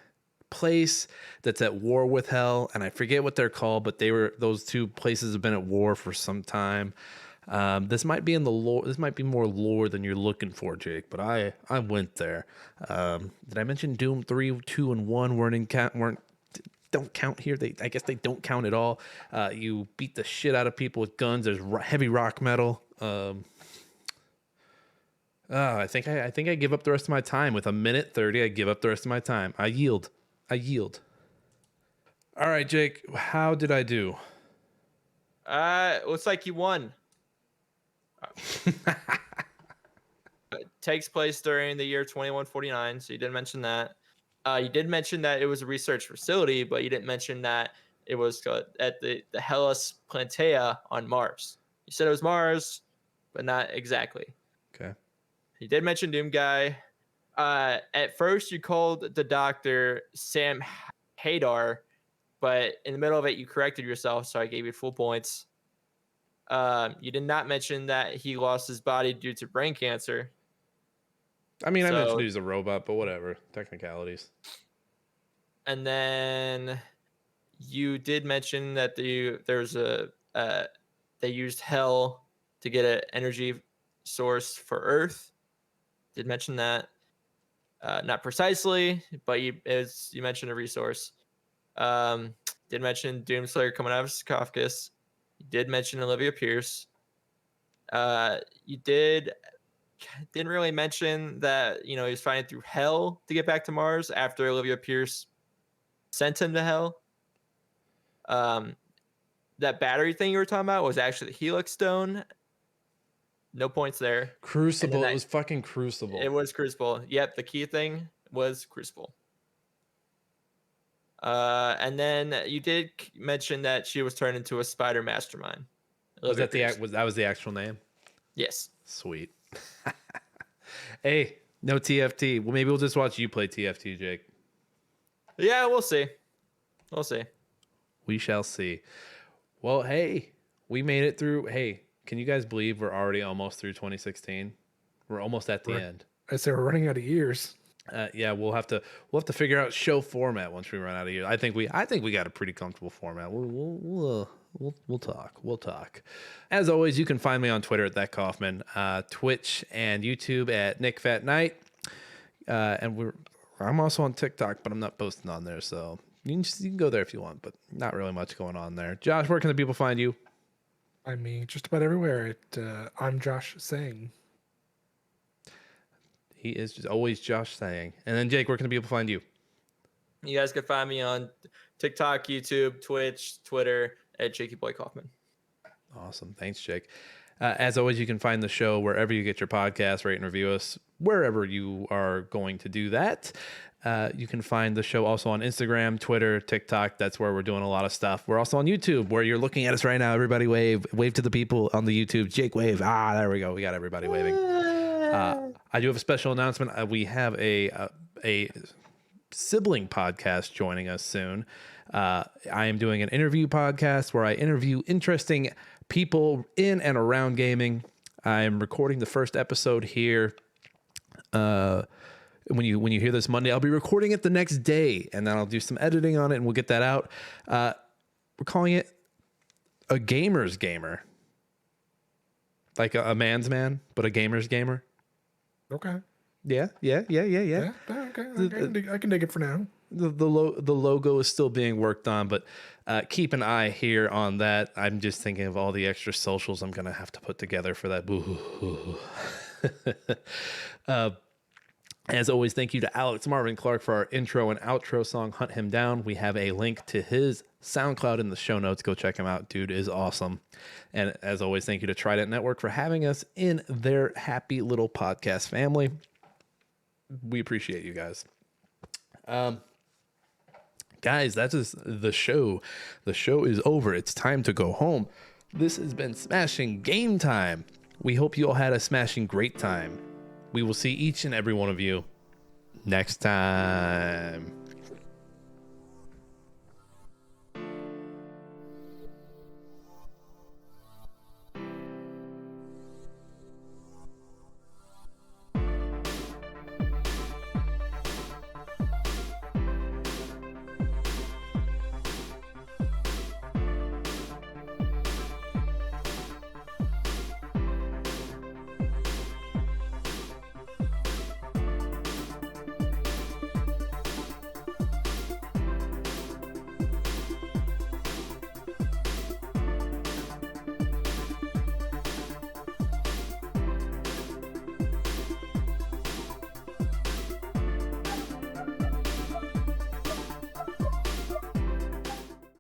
place that's at war with hell, and I forget what they're called, but those two places have been at war for some time. This might be in the lore. This might be more lore than you're looking for, Jake, but I went there. Did I mention Doom 3, 2, and 1 don't count here? I guess they don't count at all. You beat the shit out of people with guns. There's heavy rock metal. I think I give up the rest of my time. With 1:30, I give up the rest of my time. I yield. All right, Jake, how did I do? Looks like you won. takes place during the year 2149, so you didn't mention that. You did mention that it was a research facility, but you didn't mention that it was at the Hellas Plantea on Mars. You said it was Mars, but not exactly. Okay. You did mention Doom Guy. At first, you called the doctor Sam Hadar, but in the middle of it, you corrected yourself, so I gave you full points. You did not mention that he lost his body due to brain cancer. I mean, I So- mentioned he's a robot, but whatever. Technicalities. And then you did mention that they used hell to get an energy source for Earth. Did mention that. Not precisely, but you mentioned a resource. Did mention Doomslayer coming out of sarcophagus. You did mention Olivia Pierce. You didn't really mention that he was fighting through hell to get back to Mars after Olivia Pierce sent him to hell. That battery thing you were talking about was actually the Helix Stone. No points there. Crucible. It was fucking Crucible. It was Crucible. Yep, the key thing was Crucible. And then you did mention that she was turned into a spider mastermind. Was that the actual name? Yes. Sweet. Hey, no TFT. Well, maybe we'll just watch you play TFT, Jake. Yeah, we'll see. We'll see. We shall see. Well, hey, we made it through. Hey, can you guys believe we're already almost through 2016? We're almost at the end. I say we're running out of years. Yeah, we'll have to figure out show format once we run out of years. I think we got a pretty comfortable format. We'll talk. We'll talk. As always, you can find me on Twitter at @ThatKaufman, Twitch and YouTube at NickFatKnight. And I'm also on TikTok, but I'm not posting on there, so you can go there if you want, but not really much going on there. Josh, where can the people find you? I mean, just about everywhere. I'm Josh Saying. He is just always Josh Saying. And then Jake, where can the people find you? You guys can find me on TikTok, YouTube, Twitch, Twitter at Jakey Boy Kaufman. Awesome. Thanks, Jake. As always, you can find the show wherever you get your podcast, rate and review us, wherever you are going to do that. You can find the show also on Instagram, Twitter, TikTok. That's where we're doing a lot of stuff. We're also on YouTube, where you're looking at us right now. Everybody wave. Wave to the people on the YouTube. Jake, wave. There we go. We got everybody waving. I do have a special announcement. We have a sibling podcast joining us soon. I am doing an interview podcast where I interview interesting people in and around gaming. I'm recording the first episode here. When you hear this Monday, I'll be recording it the next day, and then I'll do some editing on it, and we'll get that out. We're calling it a gamer's gamer, like a man's man, but a gamer's gamer. Okay. Yeah. Okay. I can dig it for now. The logo is still being worked on, but keep an eye here on that. I'm just thinking of all the extra socials I'm gonna have to put together for that. As always, thank you to Alex Marvin Clark for our intro and outro song, Hunt Him Down. We have a link to his SoundCloud in the show notes. Go check him out. Dude is awesome. And as always, thank you to Trident Network for having us in their happy little podcast family. We appreciate you guys. Guys, that is the show. The show is over. It's time to go home. This has been Smashing Game Time. We hope you all had a smashing great time. We will see each and every one of you next time.